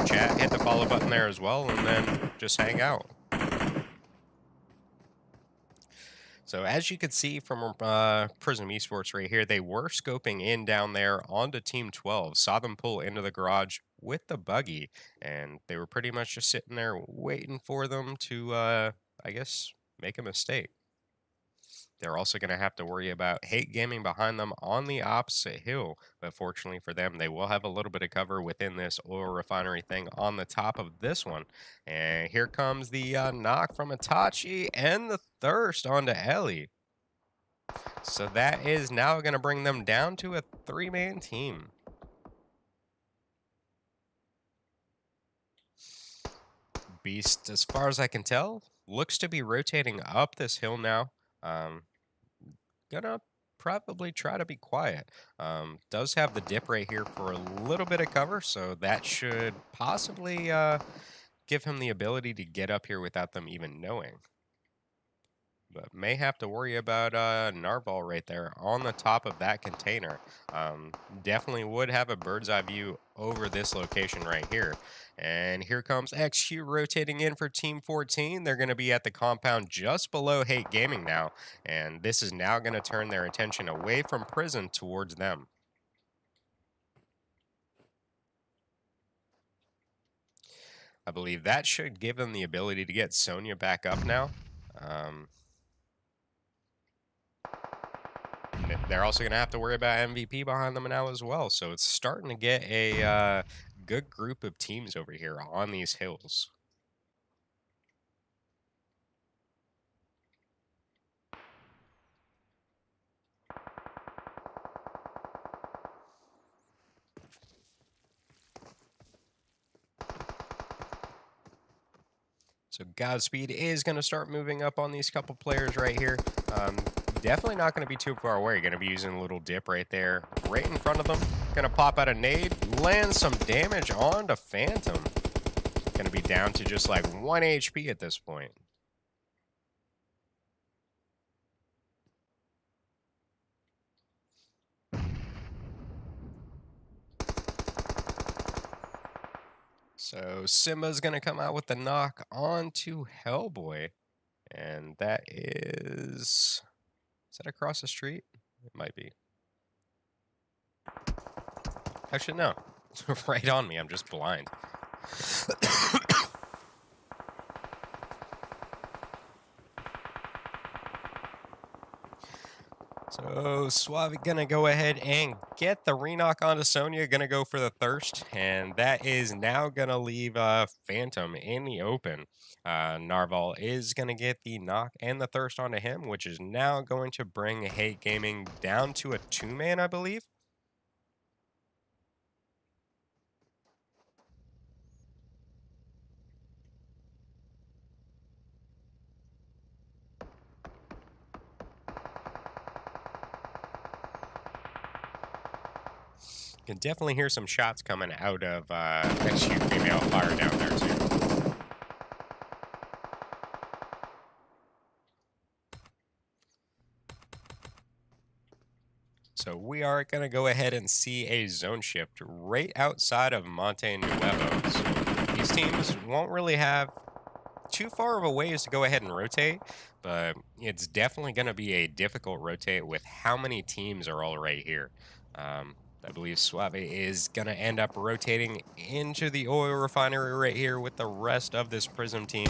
chat. Hit the follow button there as well, and then just hang out. So as you can see from Prism Esports right here, they were scoping in down there onto Team 12. Saw them pull into the garage with the buggy, and they were pretty much just sitting there waiting for them to, I guess, make a mistake. They're also going to have to worry about Hate Gaming behind them on the opposite hill. But fortunately for them, they will have a little bit of cover within this oil refinery thing on the top of this one. And here comes the knock from Itachi and the thirst onto Ellie. So that is now going to bring them down to a 3-man team. Beast, as far as I can tell, looks to be rotating up this hill now. Gonna probably try to be quiet. Does have the dip right here for a little bit of cover, so that should possibly give him the ability to get up here without them even knowing. But may have to worry about Narval right there on the top of that container. Definitely would have a bird's eye view over this location right here. And here comes XQ rotating in for Team 14. They're going to be at the compound just below Hate Gaming now. And this is now going to turn their attention away from Prison towards them. I believe that should give them the ability to get Sonya back up now. They're also going to have to worry about MVP behind them now as well. So it's starting to get a good group of teams over here on these hills. So Godspeed is going to start moving up on these couple players right here. Definitely not going to be too far away. Going to be using a little dip right there, right in front of them. Going to pop out a nade, land some damage onto Phantom. Going to be down to just like 1 HP at this point. So Simba's going to come out with the knock onto Hellboy. And that is that across the street? It might be. Actually, no. Right on me. I'm just blind. So Suave gonna go ahead and get the re-knock onto Sonya, gonna go for the thirst, and that is now gonna leave Phantom in the open. Narval is gonna get the knock and the thirst onto him, which is now going to bring Hate Gaming down to a 2-man, I believe. You can definitely hear some shots coming out of XQ female fire down there too. So we are going to go ahead and see a zone shift right outside of Monte Nuevo. So these teams won't really have too far of a ways to go ahead and rotate, but it's definitely going to be a difficult rotate with how many teams are all right here. I believe Suave is going to end up rotating into the oil refinery right here with the rest of this Prism team.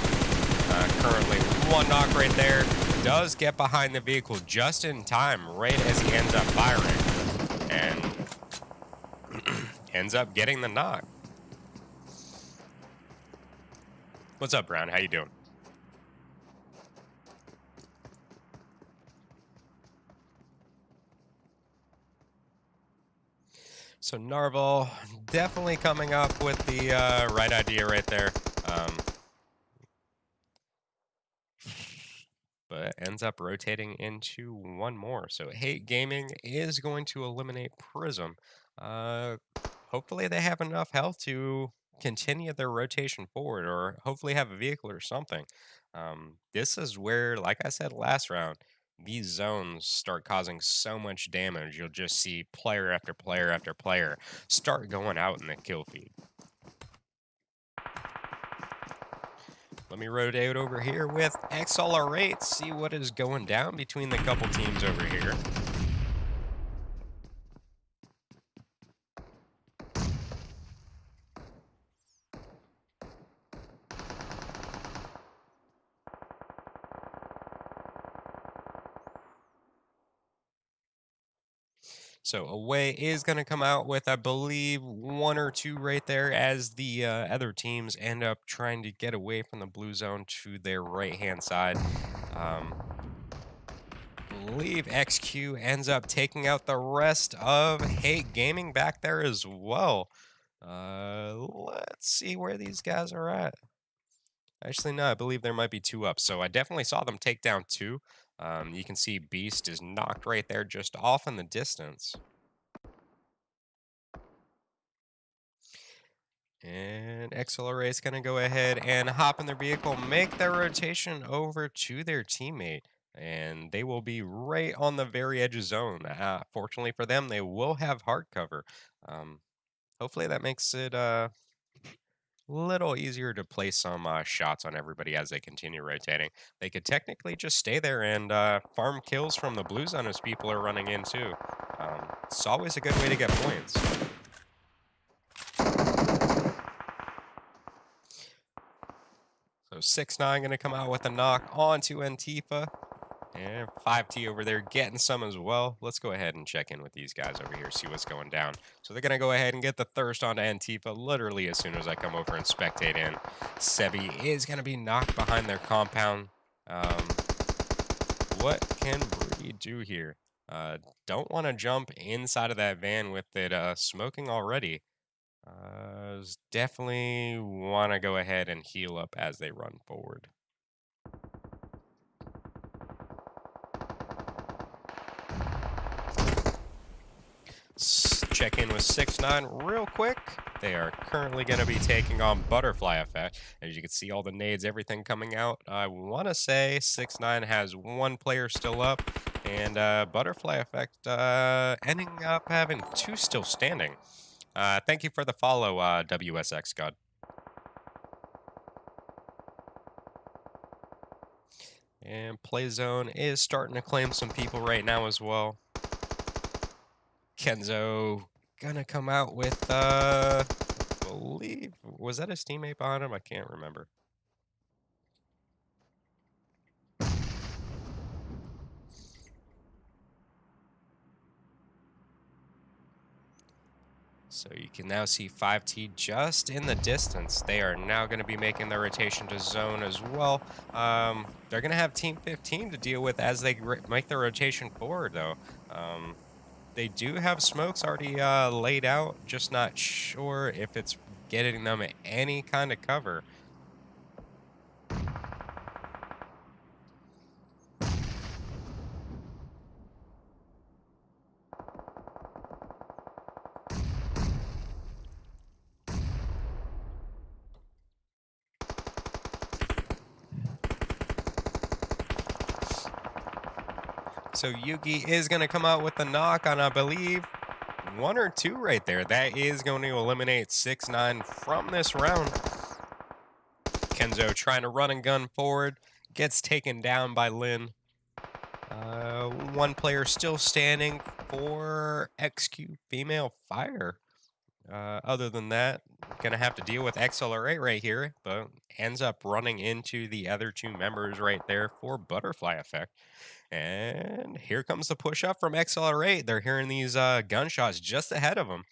Currently one knock right there. Does get behind the vehicle just in time, right as he ends up firing. And ends up getting the knock. What's up, Brown? How you doing? So Narvel definitely coming up with the right idea right there. But ends up rotating into one more. So Hate Gaming is going to eliminate Prism. Uh, Hopefully they have enough health to continue their rotation forward, or hopefully have a vehicle or something. This is where, like I said last round, these zones start causing so much damage. You'll just see player after player after player start going out in the kill feed. Let me rotate over here with XLR8, see what is going down between the couple teams over here. So Away is going to come out with, I believe, 1 or 2 right there as the other teams end up trying to get away from the blue zone to their right-hand side. Believe XQ ends up taking out the rest of Hate Gaming back there as well. Let's see where these guys are at. Actually, no, I believe there might be 2 up. So I definitely saw them take down 2. You can see Beast is knocked right there just off in the distance. And XLRA is going to go ahead and hop in their vehicle, make their rotation over to their teammate. And they will be right on the very edge of zone. Fortunately for them, they will have hard cover. Hopefully that makes it a little easier to place some shots on everybody as they continue rotating. They could technically just stay there and farm kills from the blue zone as people are running in too. It's always a good way to get points. So 6ix9ine going to come out with a knock onto Antifa. And 5T over there getting some as well. Let's go ahead and check in with these guys over here, see what's going down. So they're going to go ahead and get the thirst onto Antifa literally as soon as I come over and spectate in. Sebi is going to be knocked behind their compound. What can Bree do here? Don't want to jump inside of that van with it smoking already. Definitely want to go ahead and heal up as they run forward. Check in with 6ix9ine real quick. They are currently going to be taking on Butterfly Effect. As you can see, all the nades, everything coming out. I want to say 6ix9ine has 1 player still up, and Butterfly Effect ending up having 2 still standing. Thank you for the follow, WSX God. And Playzone is starting to claim some people right now as well. Kenzo gonna come out with, I believe, was that his teammate behind him? I can't remember. So you can now see 5T just in the distance. They are now going to be making their rotation to zone as well. They're going to have Team 15 to deal with as they make their rotation forward, though. They do have smokes already laid out, just not sure if it's getting them any kind of cover. So Yugi is going to come out with the knock on, I believe, 1 or 2 right there. That is going to eliminate 6ix9ine from this round. Kenzo trying to run and gun forward, gets taken down by Lin. 1 player still standing for XQ Female Fire. Other than that, gonna have to deal with XLR8 right here, but ends up running into the other two members right there for butterfly effect. And here comes the push up from XLR8. They're hearing these gunshots just ahead of them.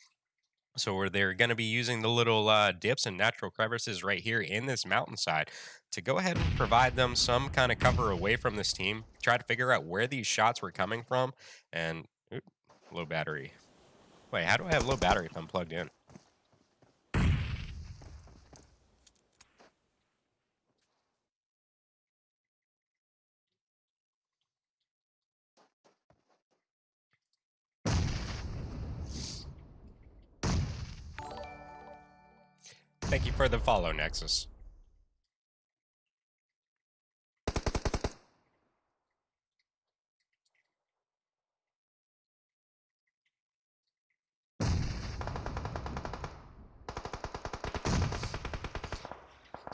So where they're going to be using the little dips and natural crevices right here in this mountainside to go ahead and provide them some kind of cover away from this team. Try to figure out where these shots were coming from. And oop, low battery. Wait, how do I have low battery if I'm plugged in? Thank you for the follow, Nexus.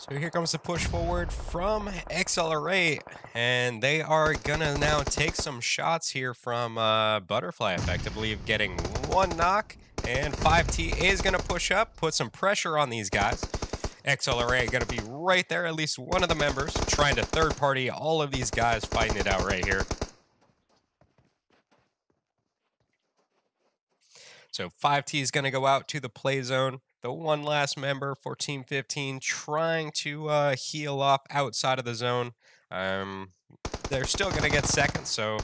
So here comes the push forward from XLR8, and they are gonna now take some shots here from Butterfly, effectively getting one knock, and 5T is gonna push up, put some pressure on these guys. XLR8 gonna be right there, at least one of the members, trying to third party all of these guys fighting it out right here. So 5T is going to go out to the play zone. The one last member for Team 15 trying to heal off outside of the zone. Um, they're still going to get second, so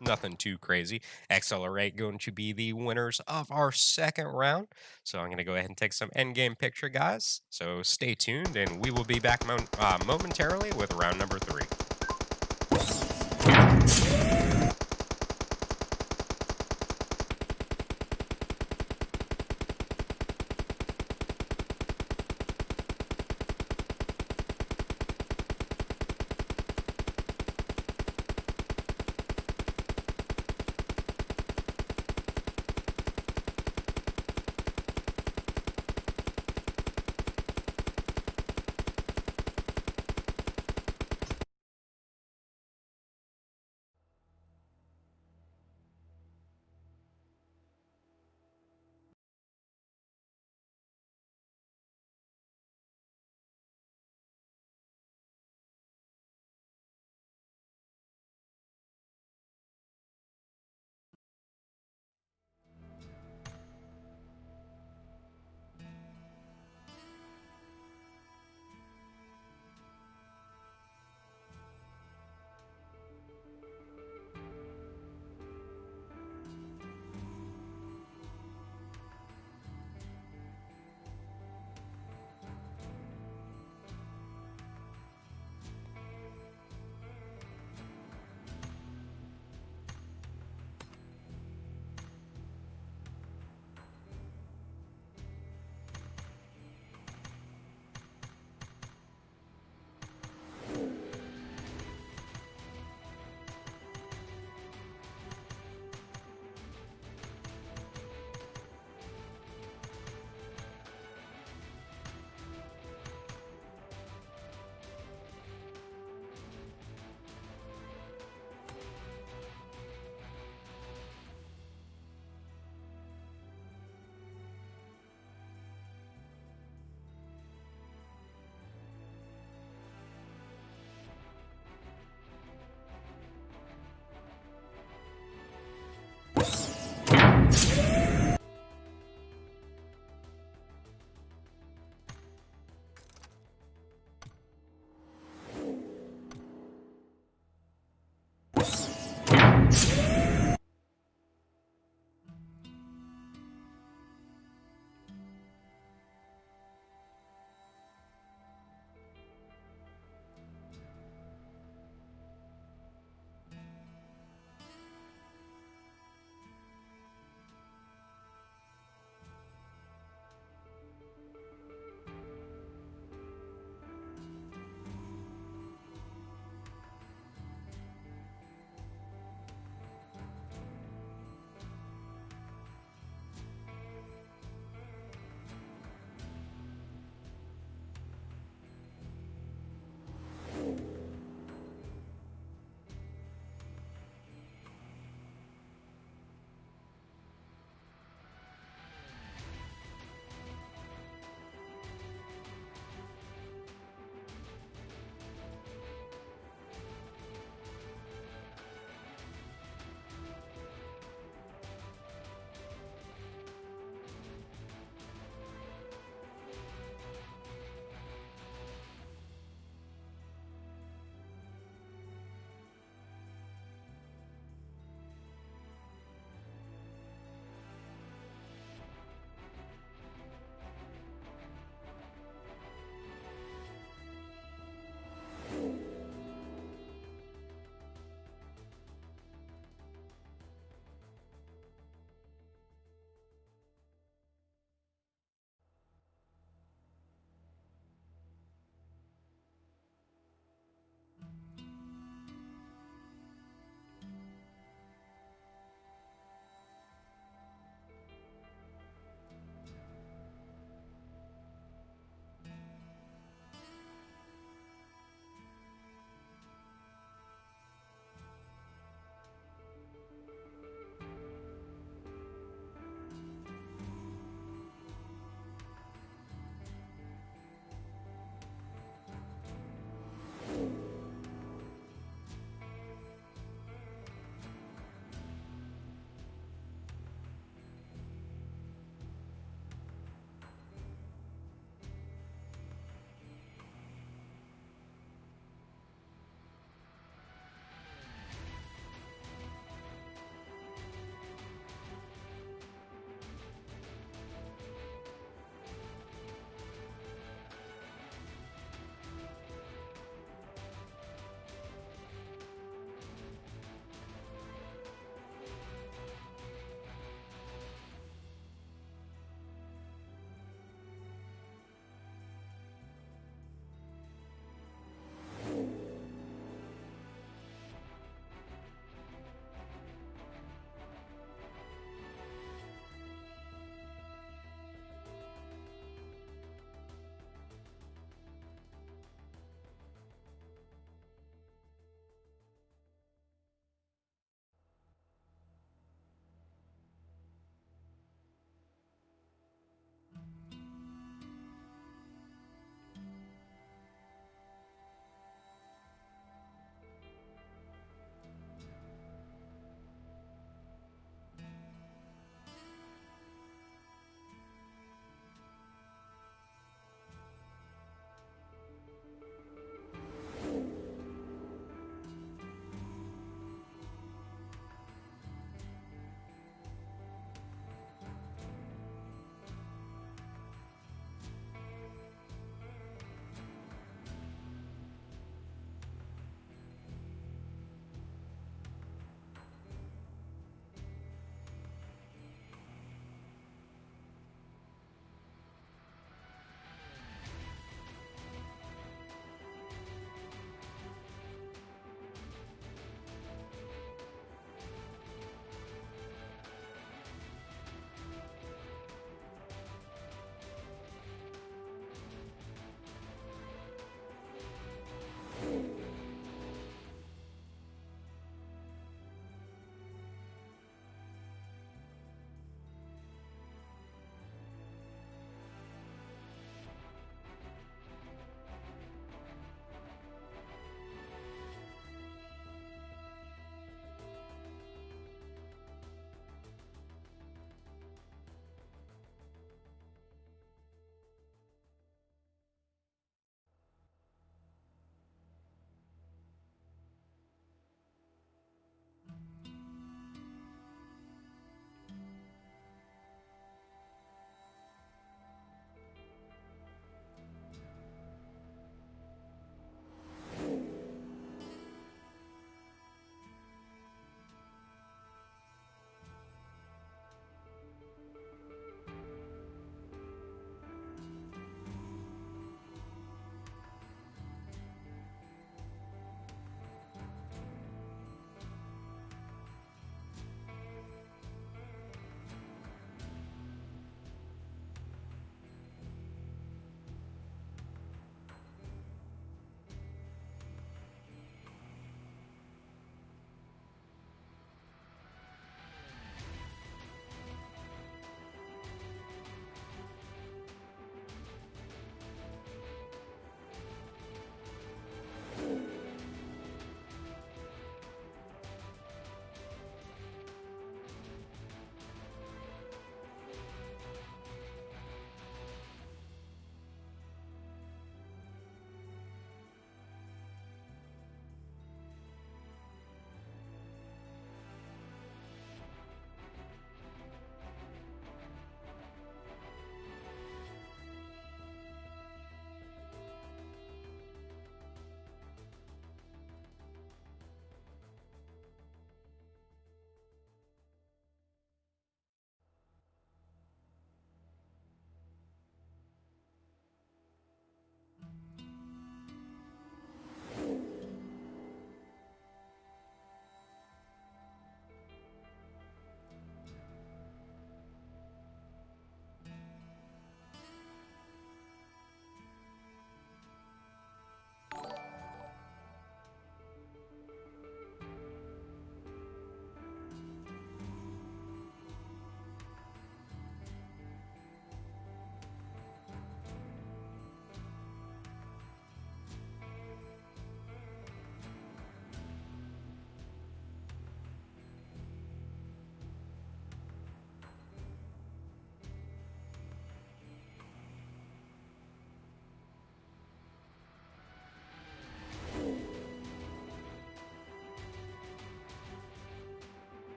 nothing too crazy. XLR8 going to be the winners of our second round. So I'm going to go ahead and take some endgame picture, guys. So stay tuned, and we will be back momentarily with round number 3.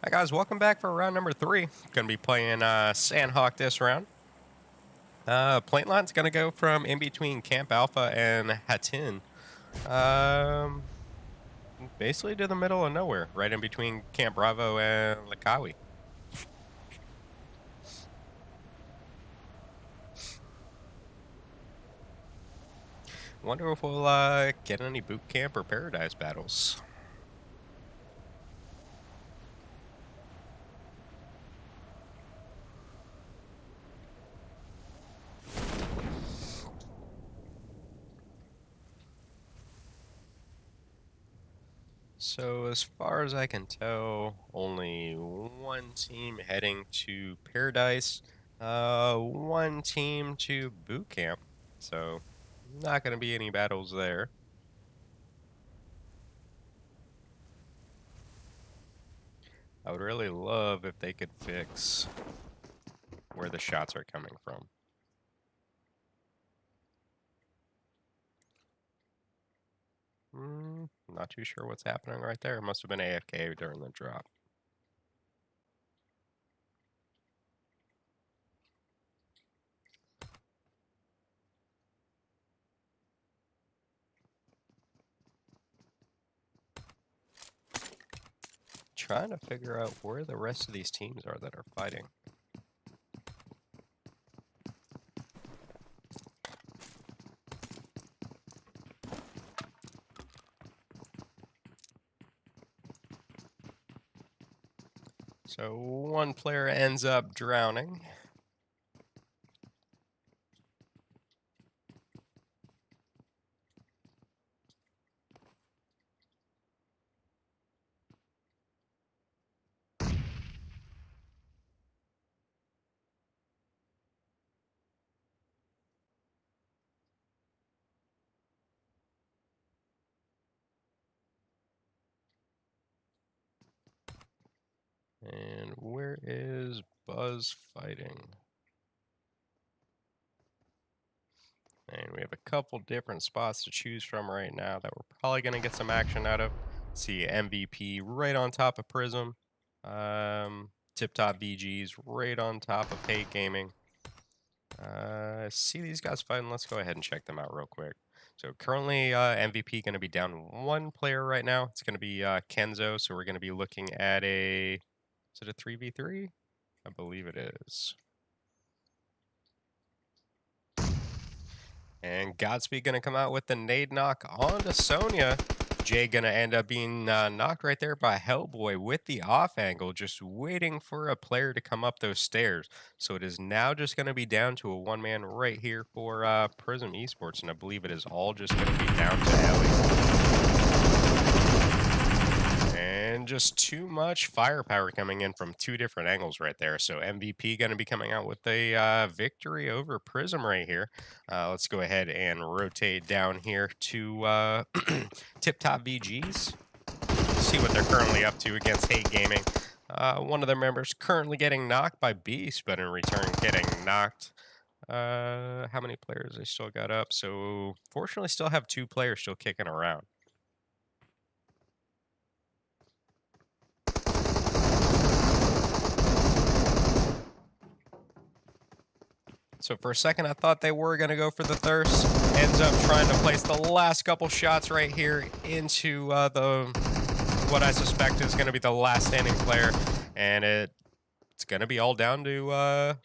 Hi guys, welcome back for round number 3. Gonna be playing Sandhawk this round. Plane line's gonna go from in between Camp Alpha and Hattin. Um, Basically to the middle of nowhere, right in between Camp Bravo and Lakawi. Wonder if we'll get any boot camp or paradise battles. So as far as I can tell, only one team heading to Paradise, one team to Boot Camp. So not going to be any battles there. I would really love if they could fix where the shots are coming from. Not too sure what's happening right there. Must have been AFK during the drop. Trying to figure out where the rest of these teams are that are fighting. So one player ends up drowning. And where is Buzz fighting? And we have a couple different spots to choose from right now that we're probably going to get some action out of. See MVP right on top of Prism. Tip Top VGs right on top of Hate Gaming. See these guys fighting. Let's go ahead and check them out real quick. So currently MVP going to be down one player right now. It's going to be Kenzo. So we're going to be looking at is it a 3v3? I believe it is. And Godspeed going to come out with the nade knock onto Sonya. Jay going to end up being knocked right there by Hellboy with the off angle, just waiting for a player to come up those stairs. So it is now just going to be down to a one-man right here for Prism Esports, and I believe it is all just going to be down to Ellie. And just too much firepower coming in from two different angles right there. So MVP going to be coming out with a victory over Prism right here. Let's go ahead and rotate down here to Tip Top VGs. See what they're currently up to against Hate Gaming. One of their members currently getting knocked by Beast, but in return getting knocked. How many players they still got up? So fortunately still have two players still kicking around. So for a second, I thought they were going to go for the thirst. Ends up trying to place the last couple shots right here into what I suspect is going to be the last standing player. And it's going to be all down to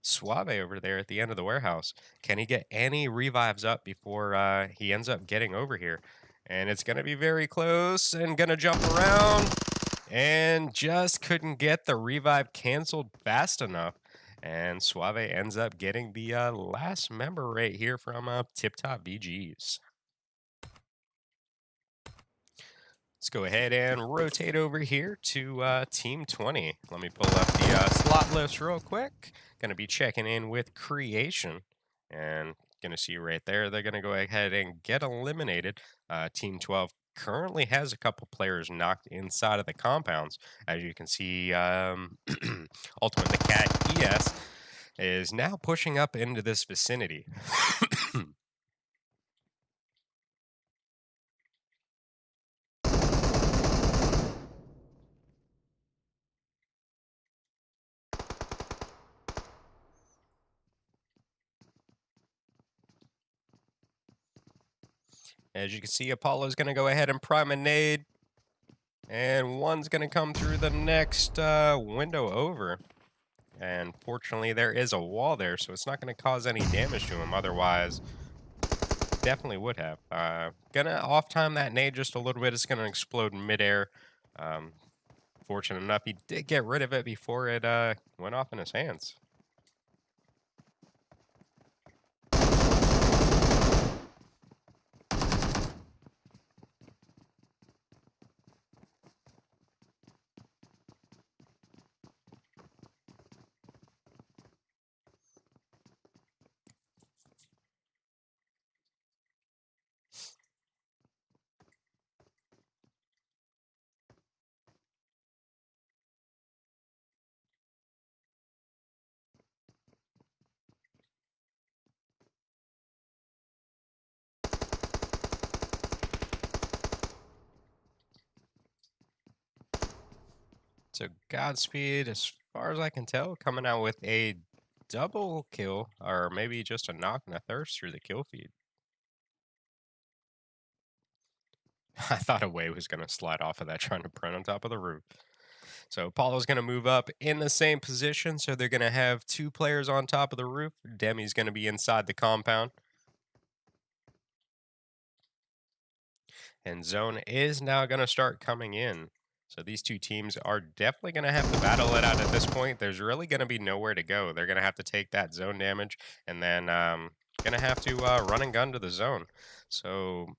Suave over there at the end of the warehouse. Can he get any revives up before he ends up getting over here? And it's going to be very close and going to jump around. And just couldn't get the revive canceled fast enough. And Suave ends up getting the last member right here from Tip Top VGs. Let's go ahead and rotate over here to Team 20. Let me pull up the slot list real quick. Going to be checking in with Creation. And going to see right there, they're going to go ahead and get eliminated. Team 12 currently has a couple players knocked inside of the compounds. As you can see, Ultimate the Cat ES is now pushing up into this vicinity. As you can see, Apollo's going to go ahead and prime a nade. And one's going to come through the next window over. And fortunately, there is a wall there, so it's not going to cause any damage to him. Otherwise, definitely would have. Gonna off-time that nade just a little bit. It's going to explode in midair. Um, Fortunate enough, he did get rid of it before it went off in his hands. So Godspeed, as far as I can tell, coming out with a double kill, or maybe just a knock and a thirst through the kill feed. I thought a wave was going to slide off of that trying to print on top of the roof. So Apollo's going to move up in the same position, so they're going to have two players on top of the roof. Demi's going to be inside the compound. And zone is now going to start coming in. So these two teams are definitely going to have to battle it out at this point. There's really going to be nowhere to go. They're going to have to take that zone damage and then going to have to run and gun to the zone. So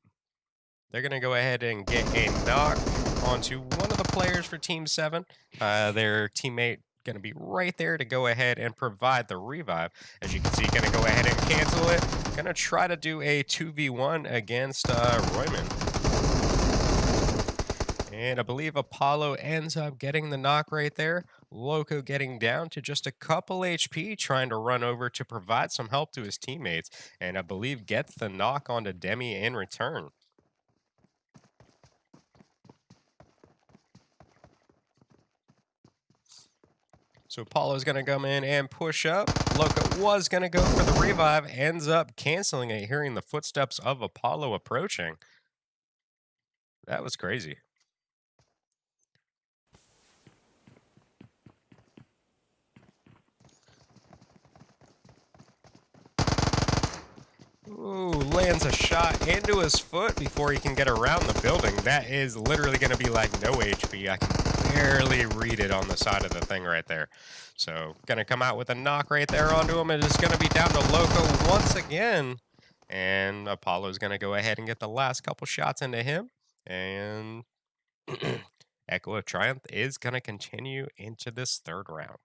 they're going to go ahead and get a knock onto one of the players for Team 7. Their teammate going to be right there to go ahead and provide the revive. As you can see, going to go ahead and cancel it. Going to try to do a 2v1 against Royman. And I believe Apollo ends up getting the knock right there. Loco getting down to just a couple HP, trying to run over to provide some help to his teammates. And I believe gets the knock onto Demi in return. So Apollo's going to come in and push up. Loco was going to go for the revive, ends up canceling it, hearing the footsteps of Apollo approaching. That was crazy. Ooh, lands a shot into his foot before he can get around the building. That is literally going to be like no HP. I can barely read it on the side of the thing right there. So, going to come out with a knock right there onto him. It is going to be down to Loco once again. And Apollo's going to go ahead and get the last couple shots into him. And Echo of Triumph is going to continue into this third round.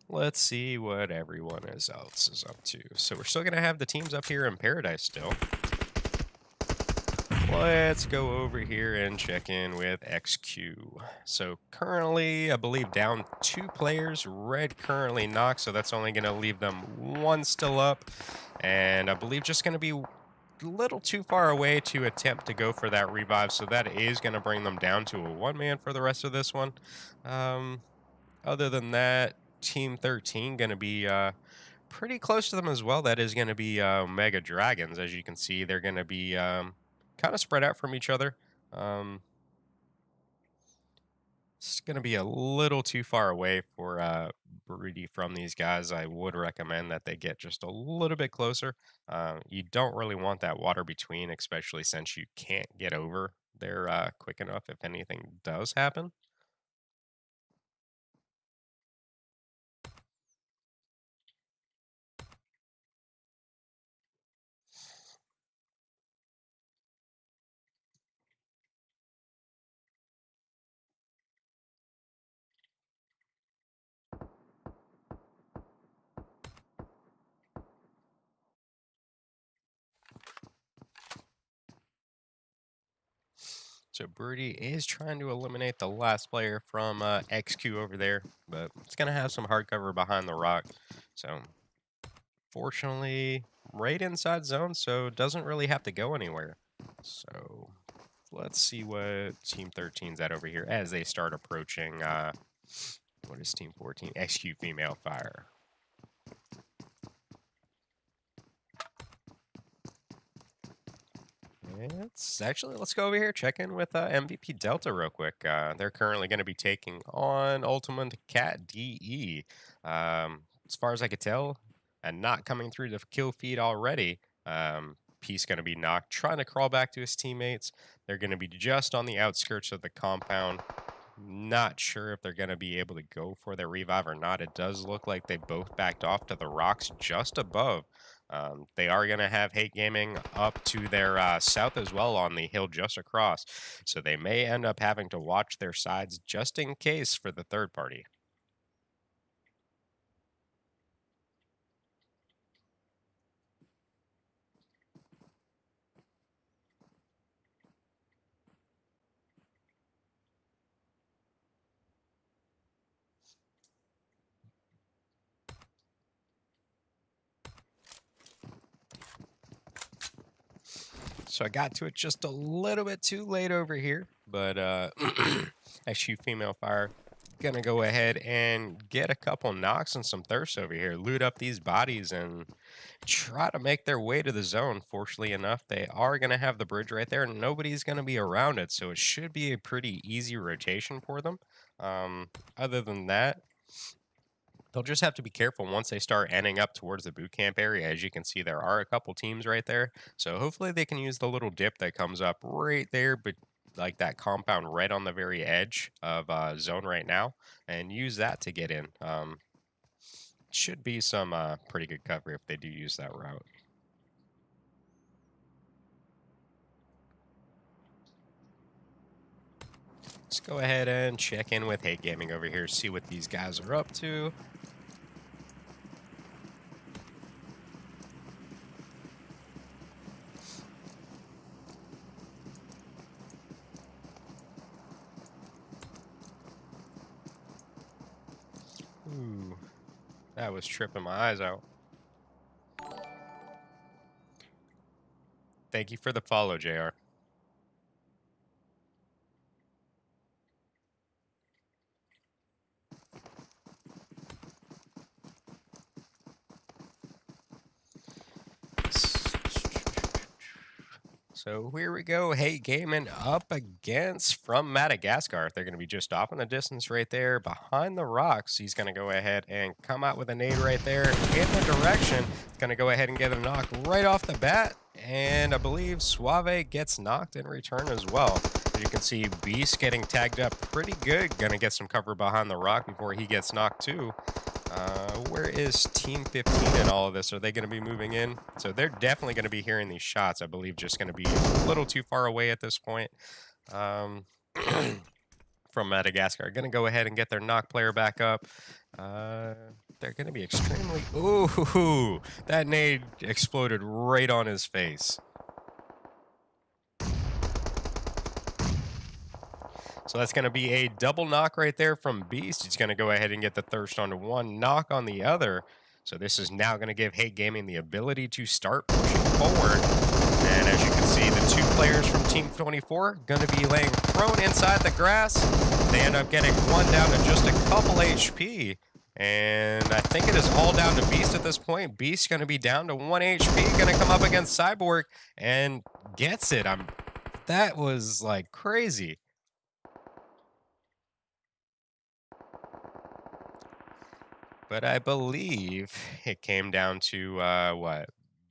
Let's see what everyone else is up to. So we're still going to have the teams up here in Paradise still. Let's go over here and check in with XQ. So currently, I believe down 2 players. Red currently knocked, so that's only going to leave them 1 still up. And I believe just going to be a little too far away to attempt to go for that revive. So that is going to bring them down to a 1-man for the rest of this one. Other than that, Team 13 going to be pretty close to them as well. That is going to be Mega Dragons. As you can see, they're going to be kind of spread out from each other. It's going to be a little too far away for Broody from these guys. I would recommend that they get just a little bit closer. You don't really want that water between, especially since you can't get over there quick enough if anything does happen. So Broody is trying to eliminate the last player from XQ over there, but it's going to have some hardcover behind the rock. So fortunately, right inside zone, so doesn't really have to go anywhere. So let's see what Team 13's at over here as they start approaching, what is Team 14? XQ Female Fire. Let's go over here, check in with MVP Delta real quick. They're currently going to be taking on Ultimate Cat DE. As far as I could tell, and not coming through the kill feed already. Peace going to be knocked, trying to crawl back to his teammates. They're going to be just on the outskirts of the compound. Not sure if they're going to be able to go for their revive or not. It does look like they both backed off to the rocks just above. They are going to have Hate Gaming up to their south as well on the hill just across. So they may end up having to watch their sides just in case for the third party. So I got to it just a little bit too late over here, but SU Female Fire gonna go ahead and get a couple knocks and some thirst over here, loot up these bodies and try to make their way to the zone. Fortunately enough, they are gonna have the bridge right there. Nobody's gonna be around it, so it should be a pretty easy rotation for them. Other than that, they'll just have to be careful once they start ending up towards the boot camp area. As you can see, there are a couple teams right there. So hopefully they can use the little dip that comes up right there, but like that compound right on the very edge of zone right now, and use that to get in. Should be some pretty good cover if they do use that route. Let's go ahead and check in with Hate Gaming over here, see what these guys are up to. Ooh, that was tripping my eyes out. Thank you for the follow, JR. So here we go, Hate Gaming up against from Madagascar. They're going to be just off in the distance right there behind the rocks. He's going to go ahead and come out with a nade right there in the direction. Going to go ahead and get a knock right off the bat. And I believe Suave gets knocked in return as well. As you can see, Beast getting tagged up pretty good. Going to get some cover behind the rock before he gets knocked too. Where is Team 15 in all of this? Are they going to be moving in? So they're definitely going to be hearing these shots. I believe just going to be a little too far away at this point from Madagascar. Going to go ahead and get their knock player back up. They're going to be extremely... Ooh, that nade exploded right on his face. So that's going to be a double knock right there from Beast. He's going to go ahead and get the thirst onto one, knock on the other. So this is now going to give Hate Gaming the ability to start pushing forward. And as you can see, the two players from Team 24 going to be laying prone inside the grass. They end up getting one down to just a couple HP. And I think it is all down to Beast at this point. Beast going to be down to 1 HP, going to come up against Cyborg and gets it. That was like crazy. But I believe it came down to, what?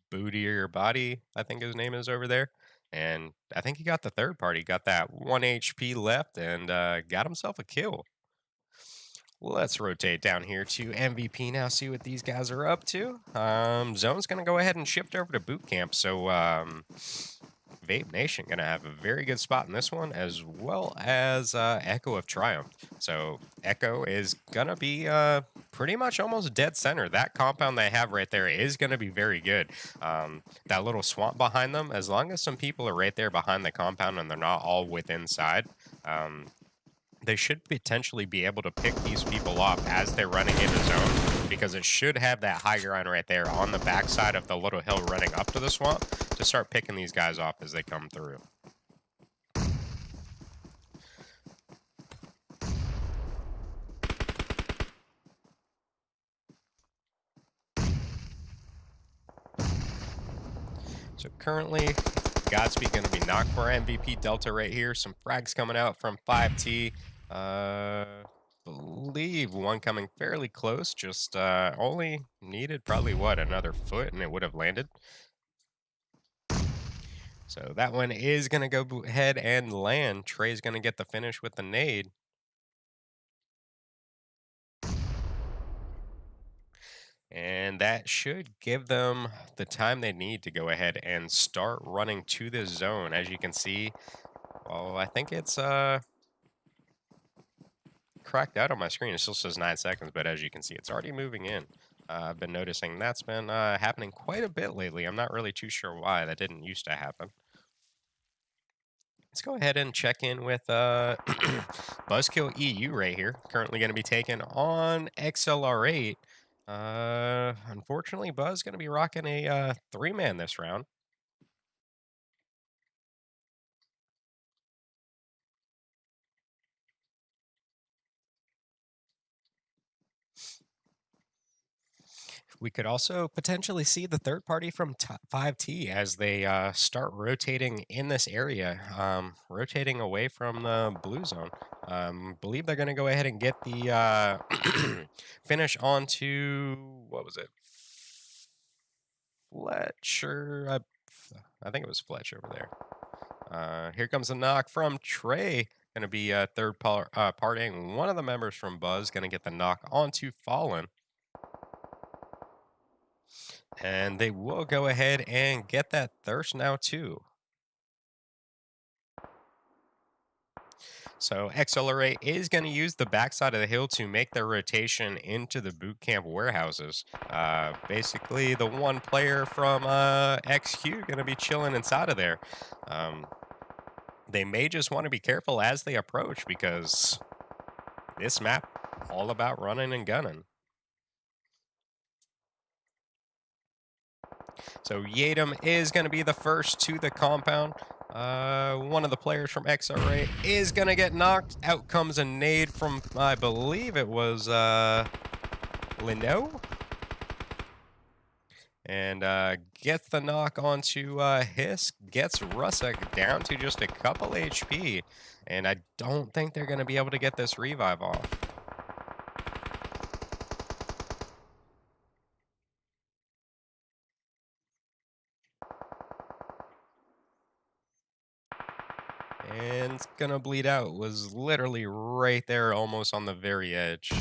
Booty or Body, I think his name is over there. And I think he got the third party, got that 1 HP left, and got himself a kill. Let's rotate down here to MVP now, see what these guys are up to. Zone's going to go ahead and shift over to boot camp, so Vape Nation going to have a very good spot in this one, as well as Echo of Triumph. So Echo is going to be pretty much almost dead center. That compound they have right there is going to be very good. That little swamp behind them, as long as some people are right there behind the compound and they're not all within inside, they should potentially be able to pick these people off as they're running into zone, because it should have that high ground right there on the backside of the little hill running up to the swamp to start picking these guys off as they come through. So currently, Godspeed going to be knocked for MVP Delta right here. Some frags coming out from 5T. Believe one coming fairly close. Just only needed probably what, another foot, and it would have landed. So that one is going to go ahead and land. Trey's going to get the finish with the nade. And that should give them the time they need to go ahead and start running to this zone. As you can see, well, I think it's cracked out on my screen. It still says 9 seconds, but as you can see, it's already moving in. I've been noticing that's been happening quite a bit lately. I'm not really too sure why. That didn't used to happen. Let's go ahead and check in with Buzzkill EU right here. Currently going to be taken on XLR8. Unfortunately, Buzz going to be rocking a 3-man this round. We could also potentially see the third party from 5T as they start rotating in this area, rotating away from the blue zone. Believe they're going to go ahead and get the finish onto, what was it? Fletcher. I think it was Fletcher over there. Here comes a knock from Trey. Going to be third partying. One of the members from Buzz going to get the knock onto Fallen. And they will go ahead and get that thirst now too. So XLR8 is going to use the backside of the hill to make their rotation into the boot camp warehouses. Basically, the one player from XQ going to be chilling inside of there. They may just want to be careful as they approach because this map all about running and gunning. So Yadam is going to be the first to the compound. One of the players from XRA is going to get knocked. Out comes a nade from, I believe it was Lindo. And gets the knock onto Hiss. Gets Russak down to just a couple HP. And I don't think they're going to be able to get this revive off. And it's gonna bleed out. It was literally right there, almost on the very edge.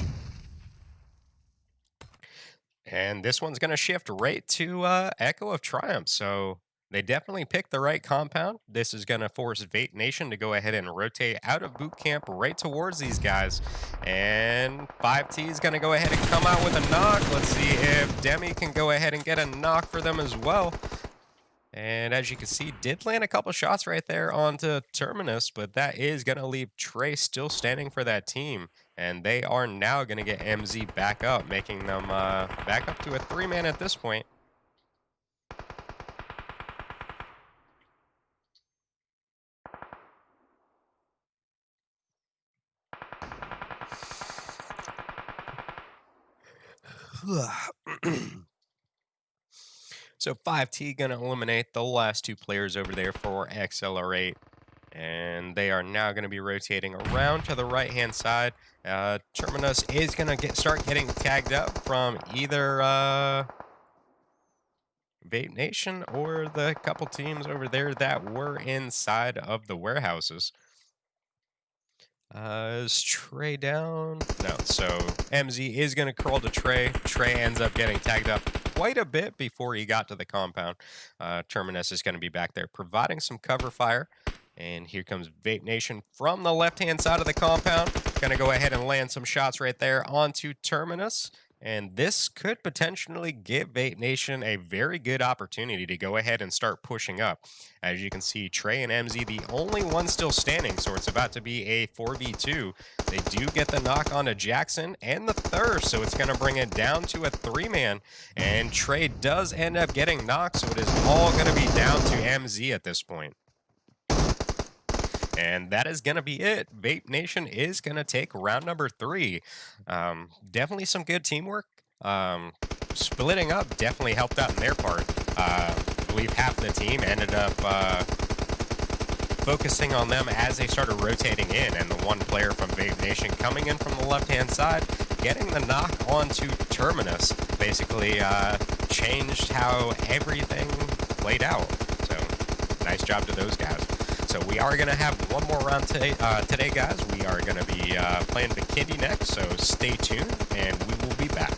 And this one's gonna shift right to Echo of Triumph. So they definitely picked the right compound. This is gonna force Vape Nation to go ahead and rotate out of boot camp right towards these guys. And 5T is gonna go ahead and come out with a knock. Let's see if Demi can go ahead and get a knock for them as well. And as you can see, did land a couple shots right there onto Terminus, but that is going to leave Trey still standing for that team. And they are now going to get MZ back up, making them back up to a 3-man at this point. So 5T going to eliminate the last 2 players over there for XLR8. And they are now going to be rotating around to the right-hand side. Terminus is going to start getting tagged up from either Vape Nation or the couple teams over there that were inside of the warehouses. Is Trey down? No, so MZ is going to crawl to Trey. Trey ends up getting tagged up quite a bit before he got to the compound. Terminus is going to be back there providing some cover fire. And here comes Vape Nation from the left-hand side of the compound. Going to go ahead and land some shots right there onto Terminus. And this could potentially give Vape Nation a very good opportunity to go ahead and start pushing up. As you can see, Trey and MZ, the only one still standing, so it's about to be a 4v2. They do get the knock onto Jackson and the Thirst, so it's going to bring it down to a 3-man. And Trey does end up getting knocked, so it is all going to be down to MZ at this point. And that is going to be it. Vape Nation is going to take round number 3. Definitely some good teamwork. Splitting up definitely helped out in their part. believe half the team ended up focusing on them as they started rotating in, and the one player from Vape Nation coming in from the left-hand side, getting the knock onto Terminus, basically changed how everything played out. So, nice job to those guys. So we are going to have one more round today, guys. We are going to be playing Bikini next, so stay tuned, and we will be back.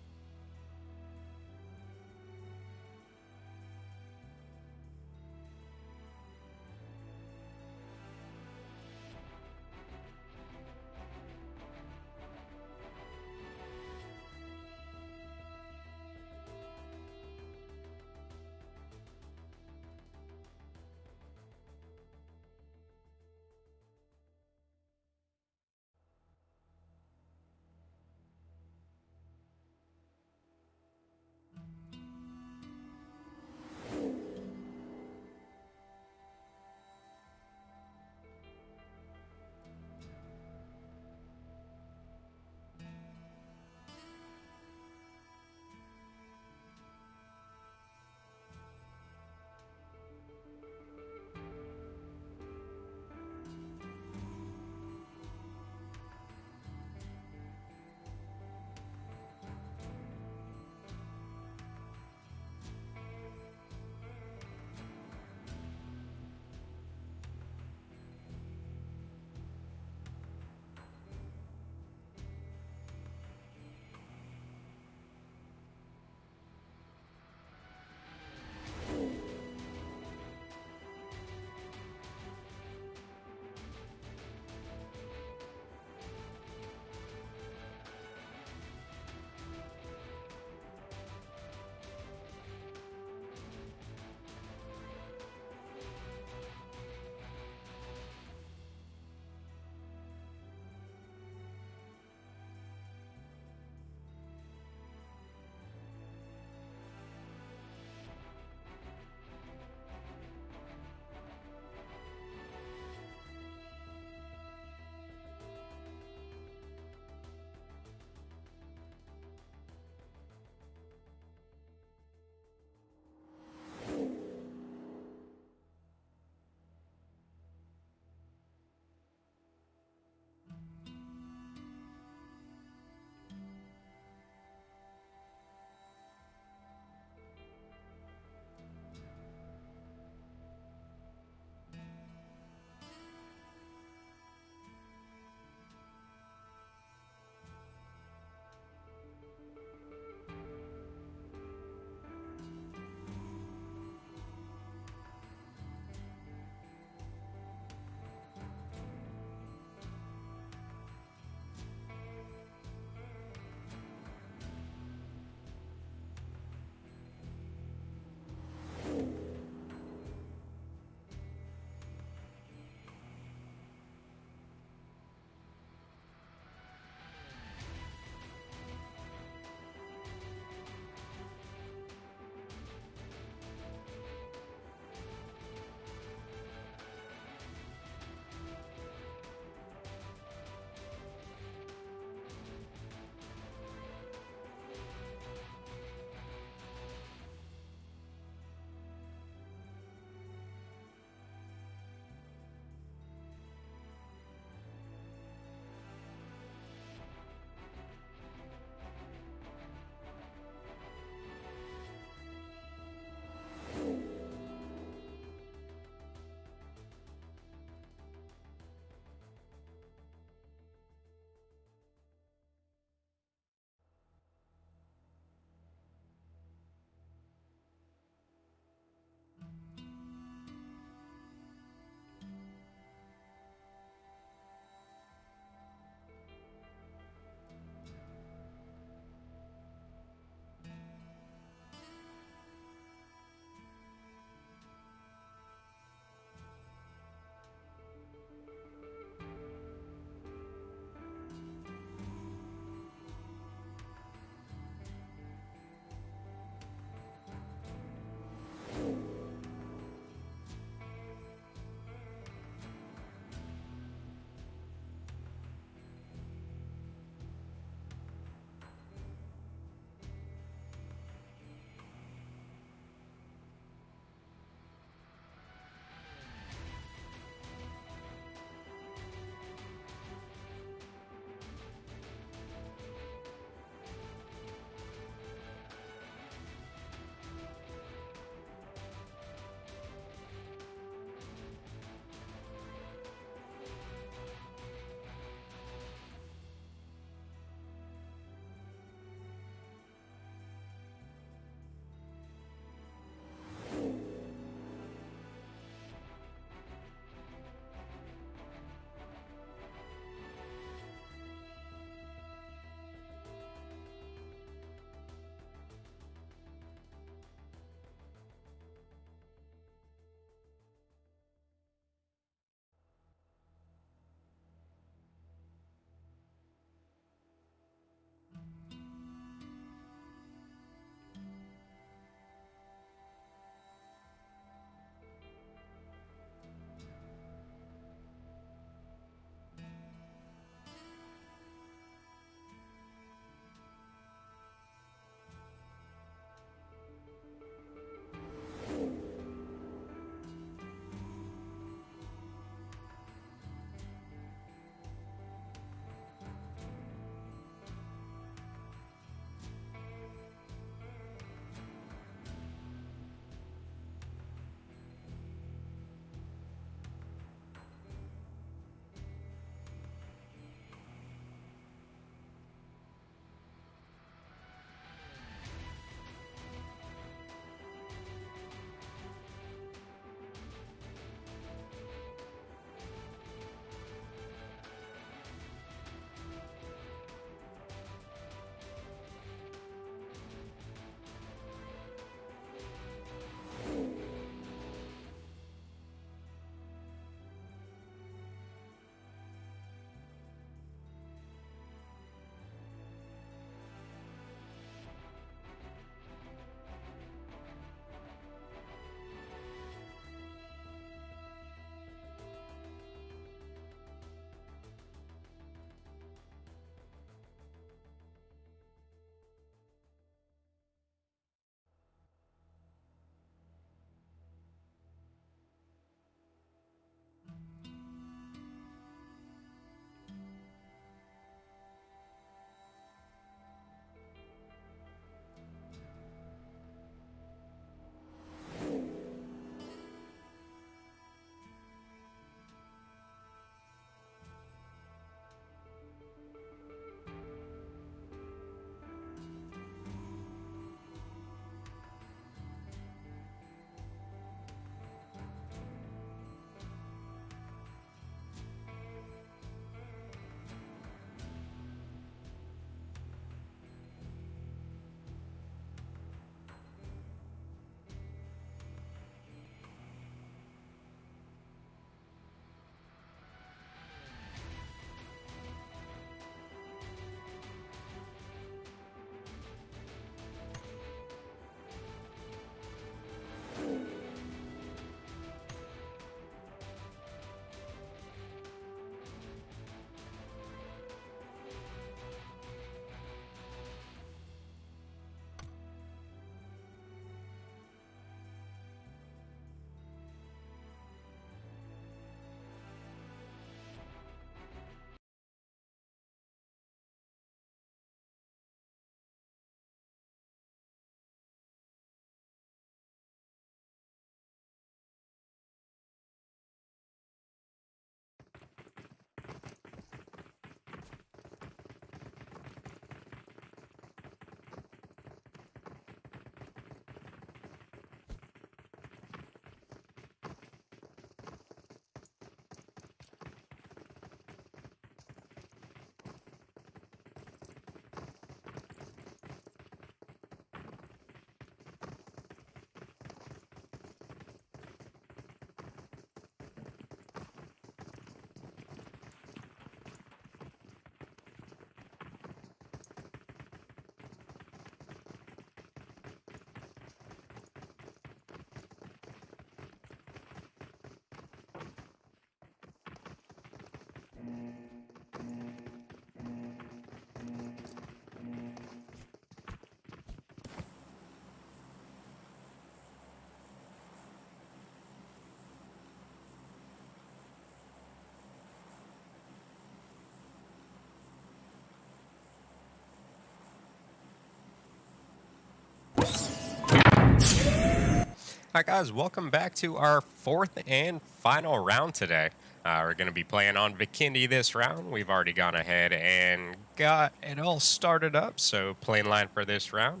Hi, guys. Welcome back to our fourth and final round today. We're going to be playing on Vikindi this round. We've already gone ahead and got it all started up. So, playing line for this round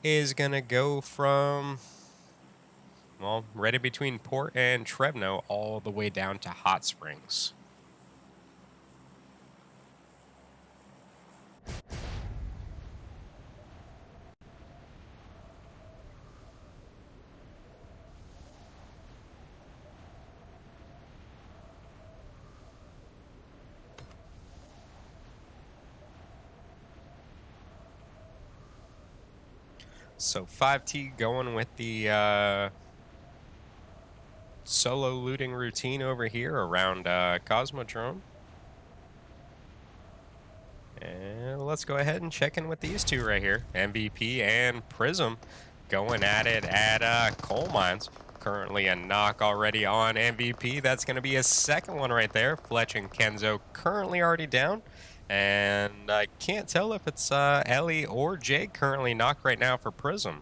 is going to go from, well, right in between Port and Trebno all the way down to Hot Springs. So, 5T going with the solo looting routine over here around Cosmodrome. And let's go ahead and check in with these two right here. MVP and Prism going at it at Coal Mines. Currently a knock already on MVP. That's going to be his second one right there. Fletch and Kenzo currently already down. And I can't tell if it's Ellie or Jake currently knocked right now for Prism.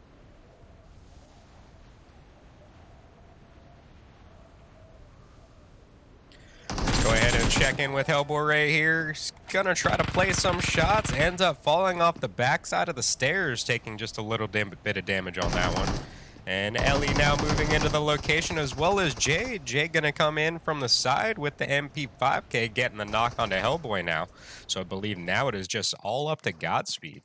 Go ahead and check in with Hellboy right here. He's gonna try to play some shots. Ends up falling off the backside of the stairs, taking just a little bit of damage on that one. And Ellie now moving into the location as well as Jay. Jay gonna come in from the side with the MP5K, getting the knock onto Hellboy now. So I believe now it is just all up to Godspeed.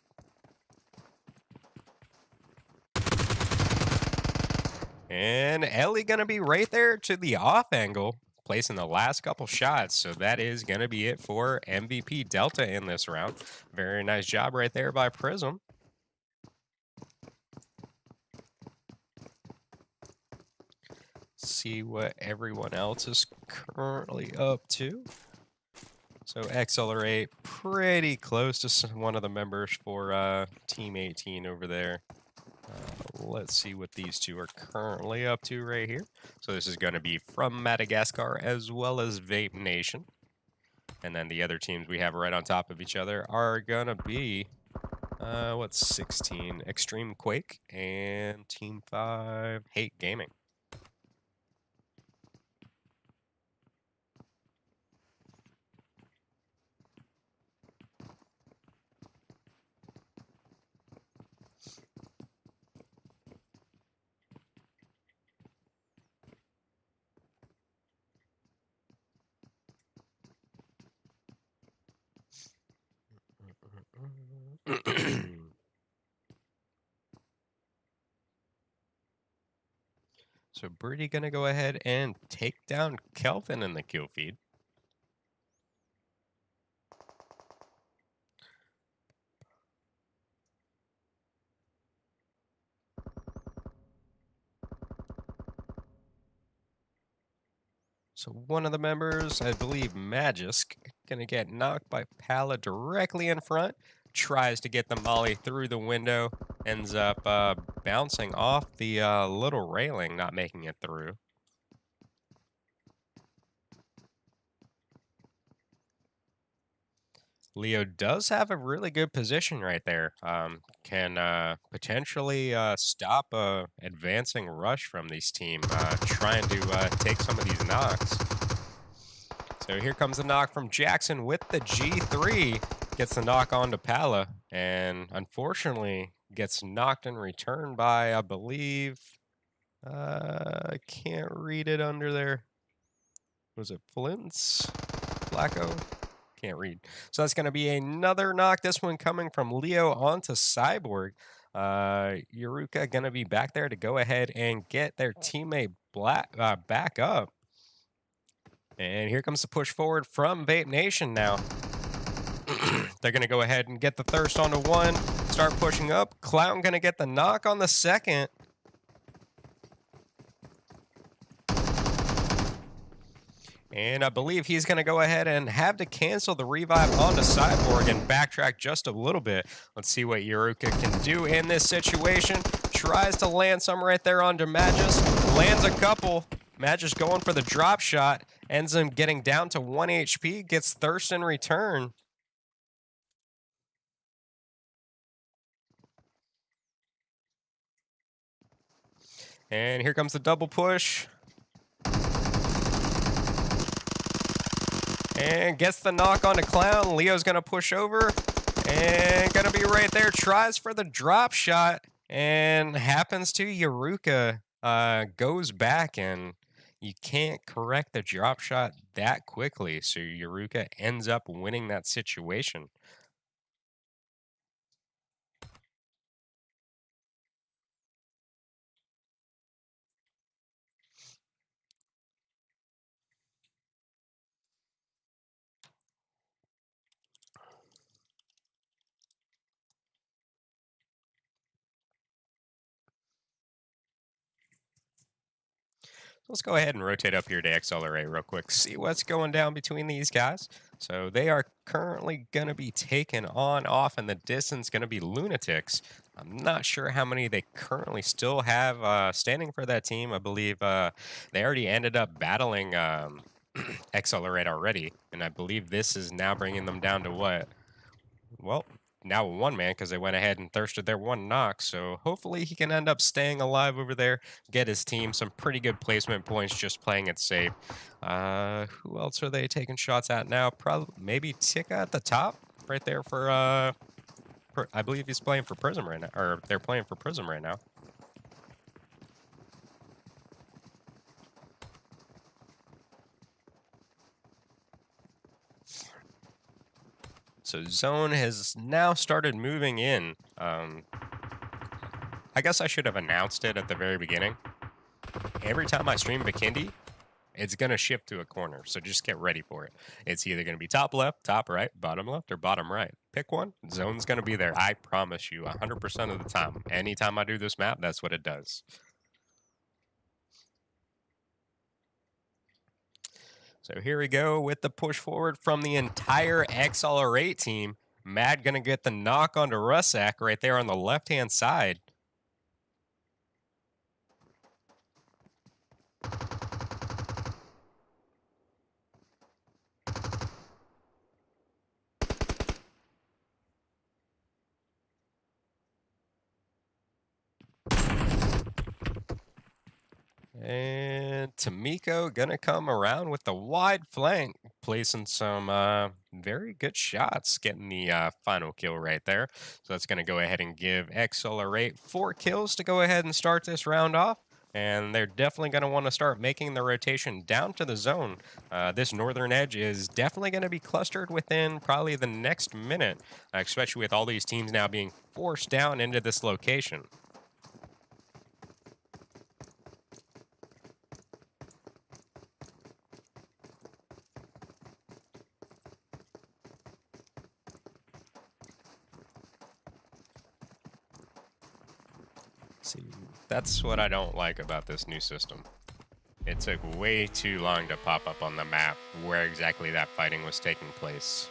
And Ellie gonna be right there to the off angle, placing the last couple shots. So that is going to be it for MVP Delta in this round. Very nice job right there by Prism. See what everyone else is currently up to. So Accelerate pretty close to one of the members for Team 18 over there. Let's see what these two are currently up to right here. So this is going to be from Madagascar as well as Vape Nation. And then the other teams we have right on top of each other are going to be, what's 16? Extreme Quake and Team 5 Hate Gaming. So Birdie gonna go ahead and take down Kelvin in the kill feed. So one of the members, I believe Magisk, gonna get knocked by Pala directly in front. Tries to get the molly through the window. Ends up bouncing off the little railing, not making it through. Leo does have a really good position right there. Can potentially stop a advancing rush from these team, trying to take some of these knocks. So here comes the knock from Jackson with the G3. Gets the knock onto Pala, and unfortunately gets knocked in return by, I believe, I can't read it under there. Was it Flint's? Flacco? Can't read. So that's going to be another knock. This one coming from Leo onto Cyborg. Yuruka going to be back there to go ahead and get their teammate back up. And here comes the push forward from Vape Nation now. They're going to go ahead and get the thirst onto one. Start pushing up. Clown going to get the knock on the second. And I believe he's going to go ahead and have to cancel the revive onto Cyborg and backtrack just a little bit. Let's see what Yuruka can do in this situation. Tries to land some right there onto Magis. Lands a couple. Magis going for the drop shot. Ends up getting down to 1 HP. Gets thirst in return. And here comes the double push. And gets the knock on the Clown. Leo's going to push over. And going to be right there. Tries for the drop shot. And happens to Yuruka. Goes back and you can't correct the drop shot that quickly. So Yuruka ends up winning that situation. Let's go ahead and rotate up here to accelerate real quick. See what's going down between these guys. So they are currently going to be taken on off, and the distance going to be Lunatics. I'm not sure how many they currently still have standing for that team. I believe they already ended up battling accelerate already, and I believe this is now bringing them down to what? Well, now one man because they went ahead and thirsted their one knock. So hopefully he can end up staying alive over there, get his team some pretty good placement points just playing it safe. Who else are they taking shots at now? Probably maybe Tika at the top right there for I believe he's playing for Prism right now, or they're playing for Prism right now. So Zone has now started moving in. I guess I should have announced it at the very beginning. Every time I stream Bikindi, it's going to shift to a corner, so just get ready for it. It's either going to be top left, top right, bottom left, or bottom right. Pick one. Zone's going to be there. I promise you 100% of the time. Anytime I do this map, that's what it does. So here we go with the push forward from the entire XLR8 team. Mad going to get the knock onto Russak right there on the left-hand side. And Tamiko gonna come around with the wide flank, placing some very good shots, getting the final kill right there. So that's gonna go ahead and give XLR8 4 kills to go ahead and start this round off. And they're definitely going to want to start making the rotation down to the zone. This northern edge is definitely going to be clustered within probably the next minute, especially with all these teams now being forced down into this location. See, that's what I don't like about this new system. It took way too long to pop up on the map where exactly that fighting was taking place.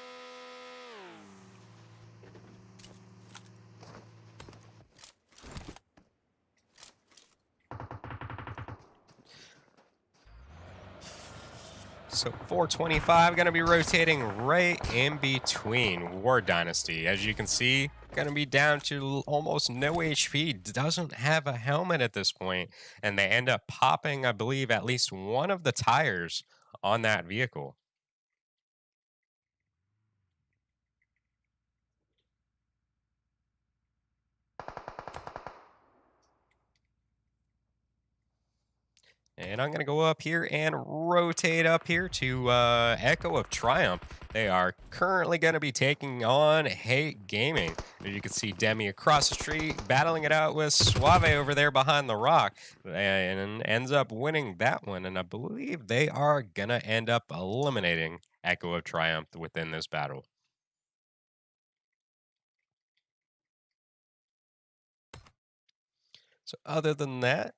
So 425 going to be rotating right in between War Dynasty. As you can see, going to be down to almost no HP. Doesn't have a helmet at this point, and they end up popping, I believe, at least one of the tires on that vehicle. And I'm going to go up here and rotate up here to Echo of Triumph. They are currently going to be taking on Hate Gaming. As you can see, Demi across the street battling it out with Suave over there behind the rock, and ends up winning that one. And I believe they are going to end up eliminating Echo of Triumph within this battle. So other than that,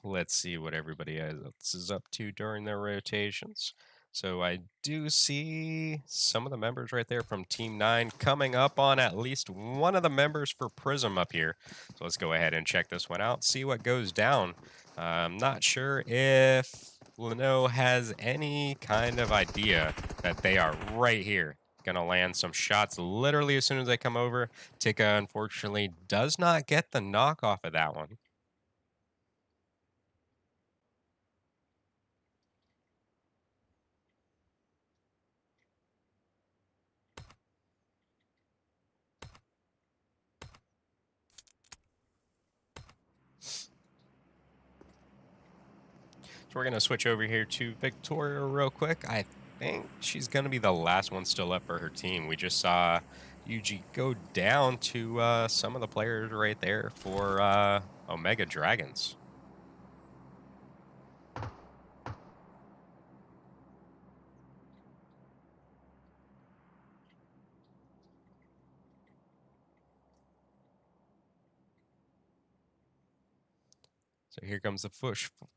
let's see what everybody else is up to during their rotations. So I do see some of the members right there from Team 9 coming up on at least one of the members for Prism up here. So let's go ahead and check this one out, see what goes down. I'm not sure if Leno has any kind of idea that they are right here. Gonna land some shots literally as soon as they come over. Tika, unfortunately, does not get the knock off of that one. we're going to switch over here to Victoria real quick. I think she's going to be the last one still up for her team. We just saw Yuji go down to some of the players right there for Omega Dragons. So here comes the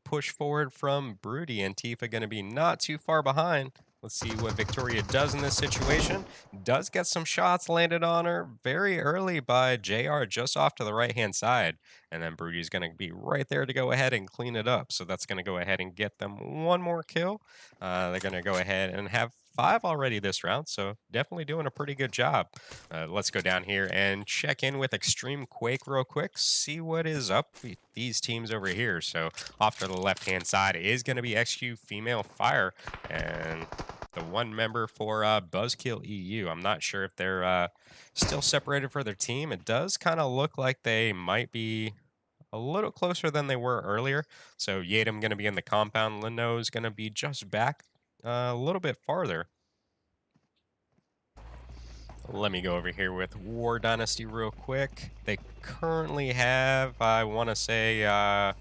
push forward from Broody, and Tifa going to be not too far behind. Let's see what Victoria does in this situation. Does get some shots landed on her very early by JR just off to the right-hand side. And then Broody's going to be right there to go ahead and clean it up. So that's going to go ahead and get them one more kill. They're going to go ahead and have 5 already this round. So definitely doing a pretty good job. Let's go down here and check in with Extreme Quake real quick. See what is up with these teams over here. So off to the left-hand side is going to be XQ Female Fire. And the one member for Buzzkill EU. I'm not sure if they're still separated for their team. It does kind of look like they might be a little closer than they were earlier. So Yadam going to be in the compound. Lino is going to be just back a little bit farther. Let me go over here with War Dynasty real quick. They currently have, I want to say, the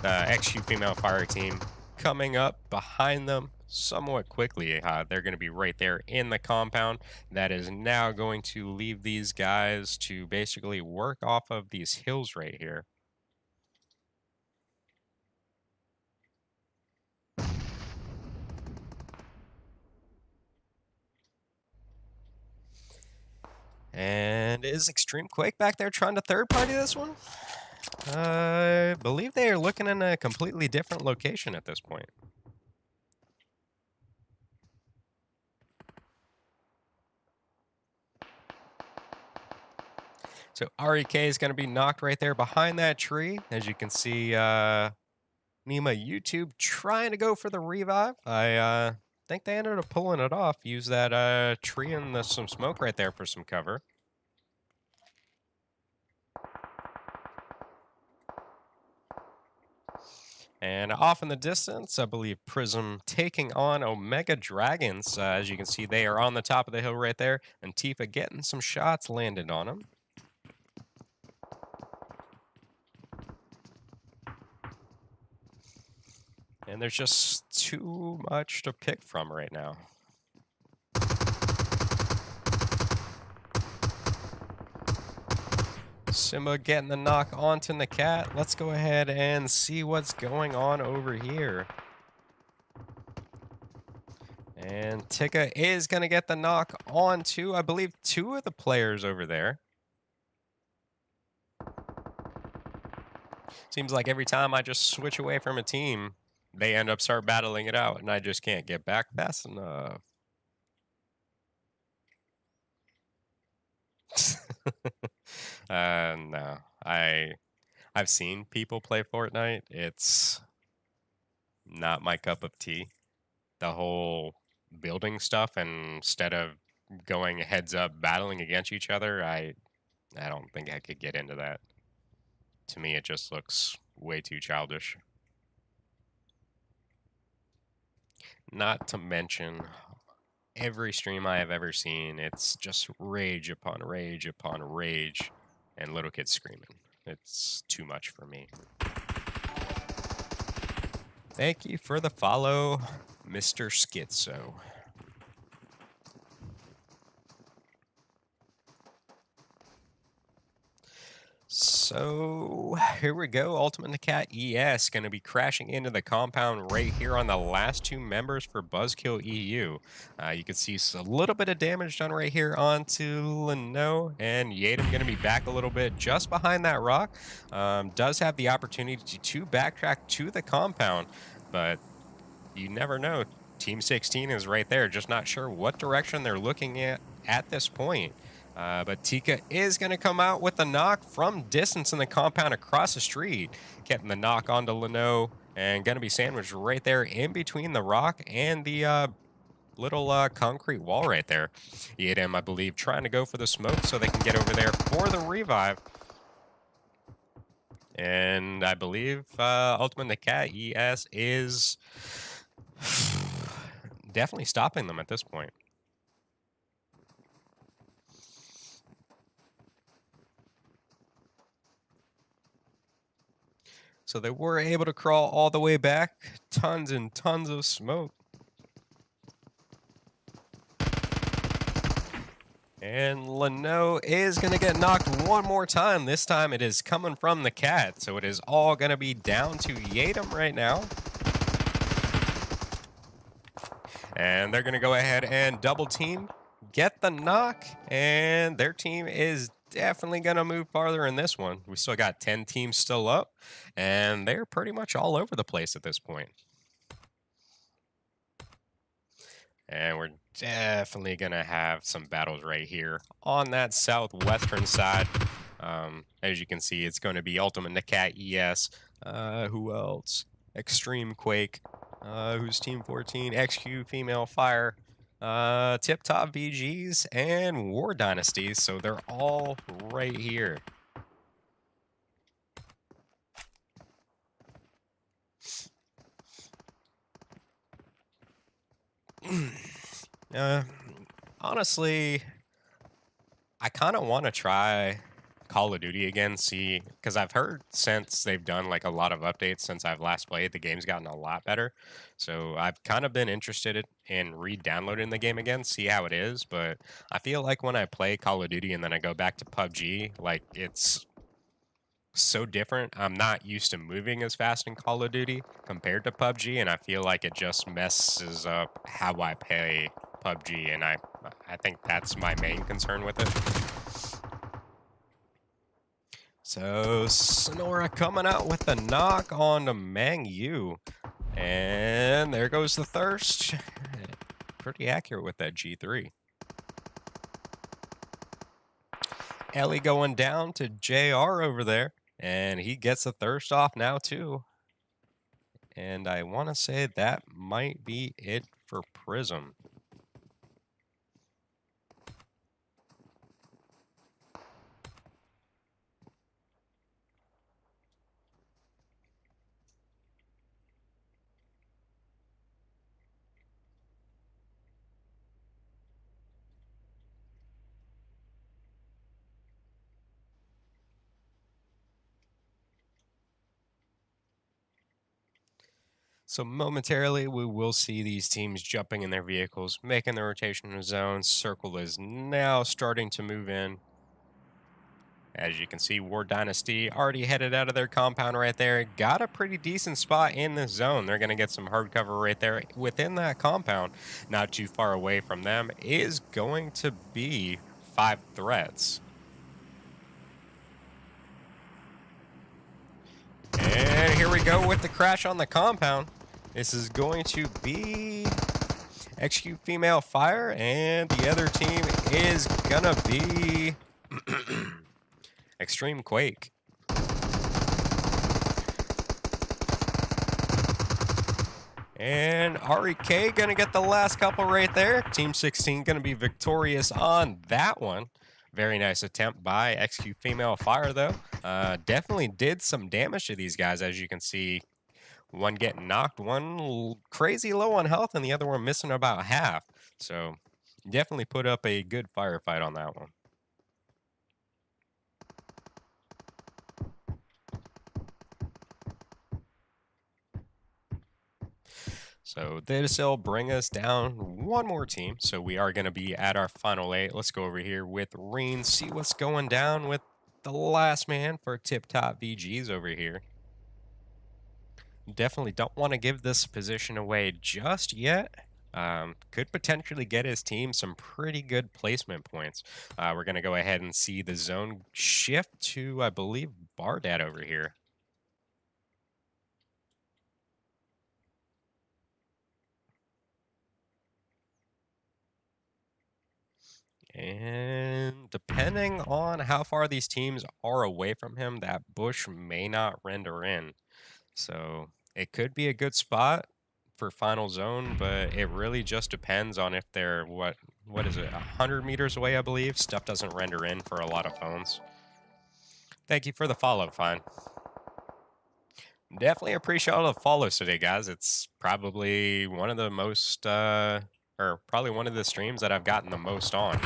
XQ Female Fire team coming up behind them somewhat quickly. They're going to be right there in the compound. That is now going to leave these guys to basically work off of these hills right here. And is Extreme Quake back there trying to third party this one? I believe they are looking in a completely different location at this point. So REK is going to be knocked right there behind that tree. As you can see, Nima YouTube trying to go for the revive. I think they ended up pulling it off. Use that tree and some smoke right there for some cover. And off in the distance, I believe Prism taking on Omega Dragons. As you can see, they are on the top of the hill right there. And Tifa getting some shots landed on them. And there's just too much to pick from right now. Simba getting the knock onto Nakat. Let's go ahead and see what's going on over here. And Tika is going to get the knock onto, I believe, 2 of the players over there. Seems like every time I just switch away from a team, they end up start battling it out, and I just can't get back fast enough. No, I've seen people play Fortnite. It's not my cup of tea. The whole building stuff, and instead of going heads up battling against each other, I don't think I could get into that. To me, it just looks way too childish. Not to mention, every stream I have ever seen, it's just rage upon rage upon rage, and little kids screaming. It's too much for me. Thank you for the follow, Mr. Schizo. So here we go. Ultimate Nakat ES going to be crashing into the compound right here on the last 2 members for Buzzkill EU. You can see a little bit of damage done right here onto Lino, and Yadam going to be back a little bit just behind that rock. Does have the opportunity to backtrack to the compound, but you never know. Team 16 is right there, just not sure what direction they're looking at this point. But Tika is going to come out with the knock from distance in the compound across the street. Getting the knock onto Lino and going to be sandwiched right there in between the rock and the little concrete wall right there. Yadam, I believe, trying to go for the smoke so they can get over there for the revive. And I believe Ultimate the Cat ES is definitely stopping them at this point. So they were able to crawl all the way back. Tons and tons of smoke. And Leno is going to get knocked one more time. This time it is coming from the Cat. So it is all going to be down to Yatum right now. And they're going to go ahead and double team, get the knock, and their team is definitely going to move farther in this one. We still got 10 teams still up, and they're pretty much all over the place at this point. And we're definitely going to have some battles right here on that southwestern side. As you can see, it's going to be Ultimate Nakat ES. Who else? Extreme Quake. Who's Team 14? XQ Female Fire. Tip Top VGs and War Dynasties. So they're all right here. Honestly, I kind of want to try Call of Duty again, see, because I've heard since they've done like a lot of updates since I've last played, the game's gotten a lot better. So I've kind of been interested in re-downloading the game again, see how it is. But I feel like when I play Call of Duty and then I go back to PUBG, like it's so different. I'm not used to moving as fast in Call of Duty compared to PUBG, and I feel like it just messes up how I play PUBG, and I think that's my main concern with it. So Sonora coming out with the knock on to Mang Yu, and there goes the thirst. Pretty accurate with that G3. Ellie going down to JR over there. And he gets the thirst off now, too. And I want to say that might be it for Prism. So momentarily, we will see these teams jumping in their vehicles, making the rotation zone. Circle is now starting to move in. As you can see, War Dynasty already headed out of their compound right there. Got a pretty decent spot in the zone. They're going to get some hard cover right there within that compound. Not too far away from them is going to be 5 threats. And here we go with the crash on the compound. This is going to be XQ Female Fire, and the other team is gonna be Extreme Quake. And REK gonna get the last couple right there. Team 16 gonna be victorious on that one. Very nice attempt by XQ Female Fire, though. Definitely did some damage to these guys, as you can see. One getting knocked, one crazy low on health, and the other one missing about half. So definitely put up a good firefight on that one. So this will bring us down one more team. So we are going to be at our final 8. Let's go over here with Reen, see what's going down with the last man for Tip Top VGs over here. Definitely don't want to give this position away just yet. Could potentially get his team some pretty good placement points. We're going to go ahead and see the zone shift to, I believe, Bardad over here. And depending on how far these teams are away from him, that bush may not render in. So it could be a good spot for final zone, but it really just depends on if they're, what is it, 100 meters away, I believe. Stuff doesn't render in for a lot of phones. Thank you for the follow, Fine. Definitely appreciate all the follows today, guys. It's probably one of the most, or probably one of the streams that I've gotten the most on.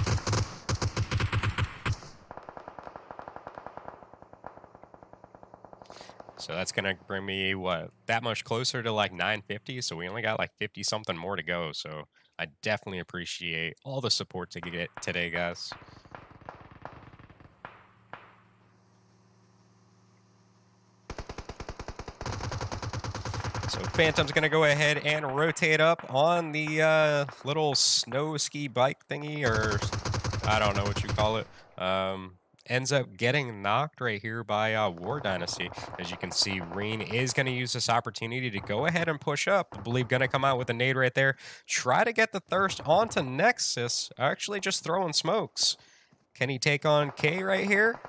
So that's going to bring me, what, that much closer to like 950. So we only got like 50 something more to go. So I definitely appreciate all the support to get today, guys. So Phantom's going to go ahead and rotate up on the little snow ski bike thingy, or I don't know what you call it. Ends up getting knocked right here by War Dynasty. As you can see, Reen is going to use this opportunity to go ahead and push up. I believe going to come out with a nade right there. Try to get the thirst onto Nexus. Actually just throwing smokes. Can he take on K right here?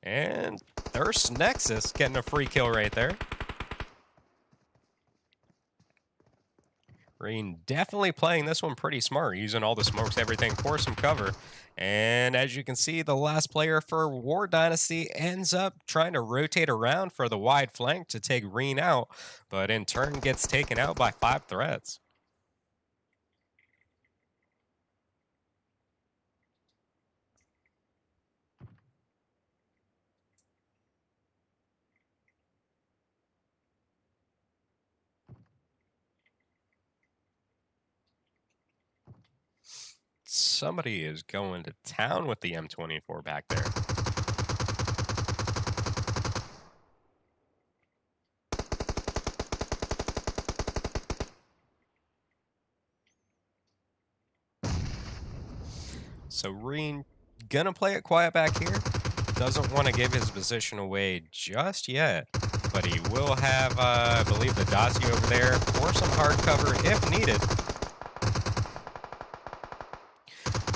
And Thirst Nexus getting a free kill right there. Reen definitely playing this one pretty smart, using all the smokes, everything for some cover. And as you can see, the last player for War Dynasty ends up trying to rotate around for the wide flank to take Reen out, but in turn gets taken out by 5 threats. Somebody is going to town with the M24 back there. So Reen gonna play it quiet back here. Doesn't want to give his position away just yet, but he will have, I believe, the Dacia over there for some hard cover if needed.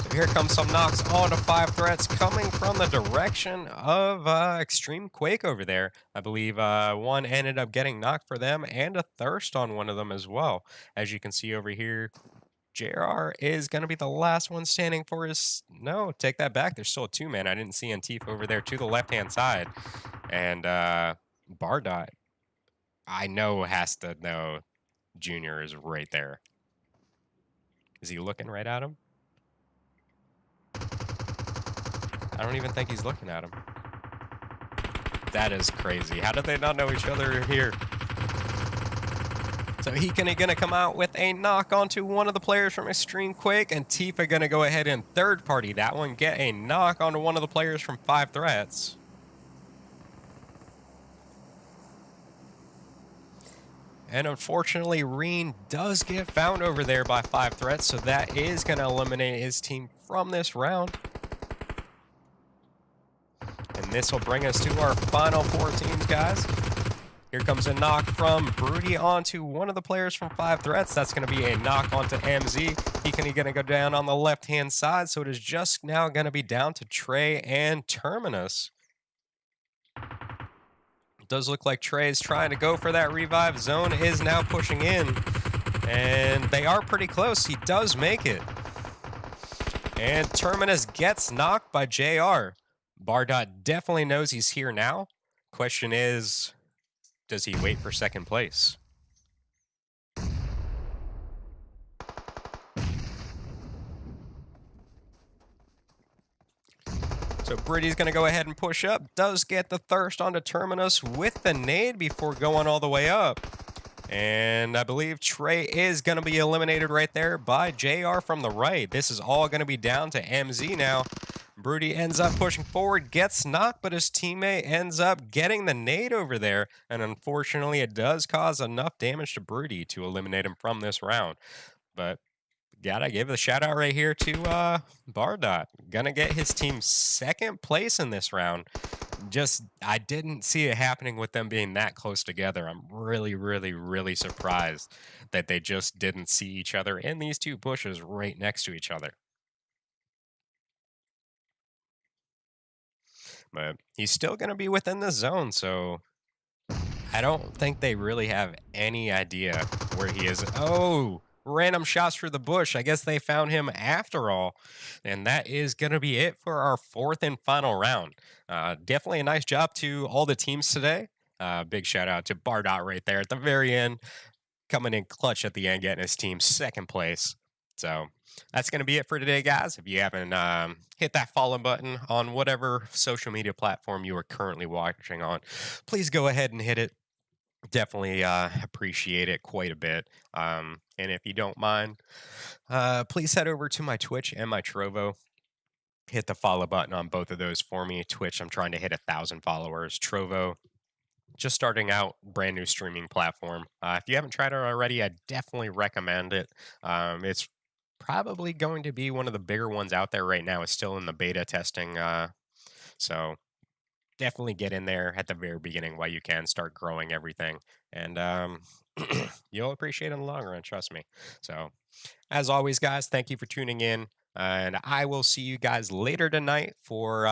So here comes some knocks onto 5 threats coming from the direction of Extreme Quake over there. I believe one ended up getting knocked for them and a thirst on one of them as well. As you can see over here, JR is going to be the last one standing for his... No, take that back. There's still a 2-man. I didn't see Antifa over there to the left-hand side. And Bardot, I know, has to know Junior is right there. Is he looking right at him? I don't even think he's looking at him. That is crazy. How did they not know each other here? So he gonna come out with a knock onto one of the players from Extreme Quake, and Tifa gonna go ahead and third party that one, get a knock onto one of the players from 5 threats. And unfortunately, Reen does get found over there by 5 threats, so that is gonna eliminate his team from this round. And this will bring us to our final 4 teams, guys. Here comes a knock from Broody onto one of the players from 5 threats. That's going to be a knock onto MZ. He's going to go down on the left-hand side, so it is just now going to be down to Trey and Terminus. It does look like Trey is trying to go for that revive. Zone is now pushing in, and they are pretty close. He does make it. And Terminus gets knocked by JR. Bardot definitely knows he's here now. Question is, does he wait for second place? So Britty's going to go ahead and push up. Does get the thirst onto Terminus with the nade before going all the way up. And I believe Trey is going to be eliminated right there by JR from the right. This is all going to be down to MZ now. Broody ends up pushing forward, gets knocked, but his teammate ends up getting the nade over there. And unfortunately, it does cause enough damage to Broody to eliminate him from this round. But gotta give a shout out right here to Bardot. Gonna get his team second place in this round. Just, I didn't see it happening with them being that close together. I'm really, really, really surprised that they just didn't see each other in these 2 bushes right next to each other. But he's still going to be within the zone, so I don't think they really have any idea where he is. Oh, random shots for the bush. I guess they found him after all. And that is going to be it for our fourth and final round. Definitely a nice job to all the teams today. Big shout out to Bardot right there at the very end, coming in clutch at the end, getting his team second place. So that's going to be it for today, guys. If you haven't hit that follow button on whatever social media platform you are currently watching on, please go ahead and hit it. Definitely appreciate it quite a bit. And if you don't mind, please head over to my Twitch and my Trovo. Hit the follow button on both of those for me. Twitch, I'm trying to hit 1,000 followers. Trovo, just starting out, brand new streaming platform. If you haven't tried it already, I definitely recommend it. It's probably going to be one of the bigger ones out there right now. It's still in the beta testing, so definitely get in there at the very beginning while you can. Start growing everything, and you'll appreciate it in the long run. Trust me. So, as always, guys, thank you for tuning in. And I will see you guys later tonight for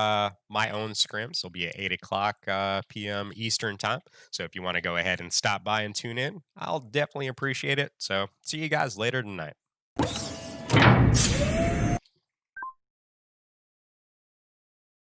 my own scrims. It'll be at 8 o'clock p.m. Eastern time. So if you want to go ahead and stop by and tune in, I'll definitely appreciate it. So see you guys later tonight.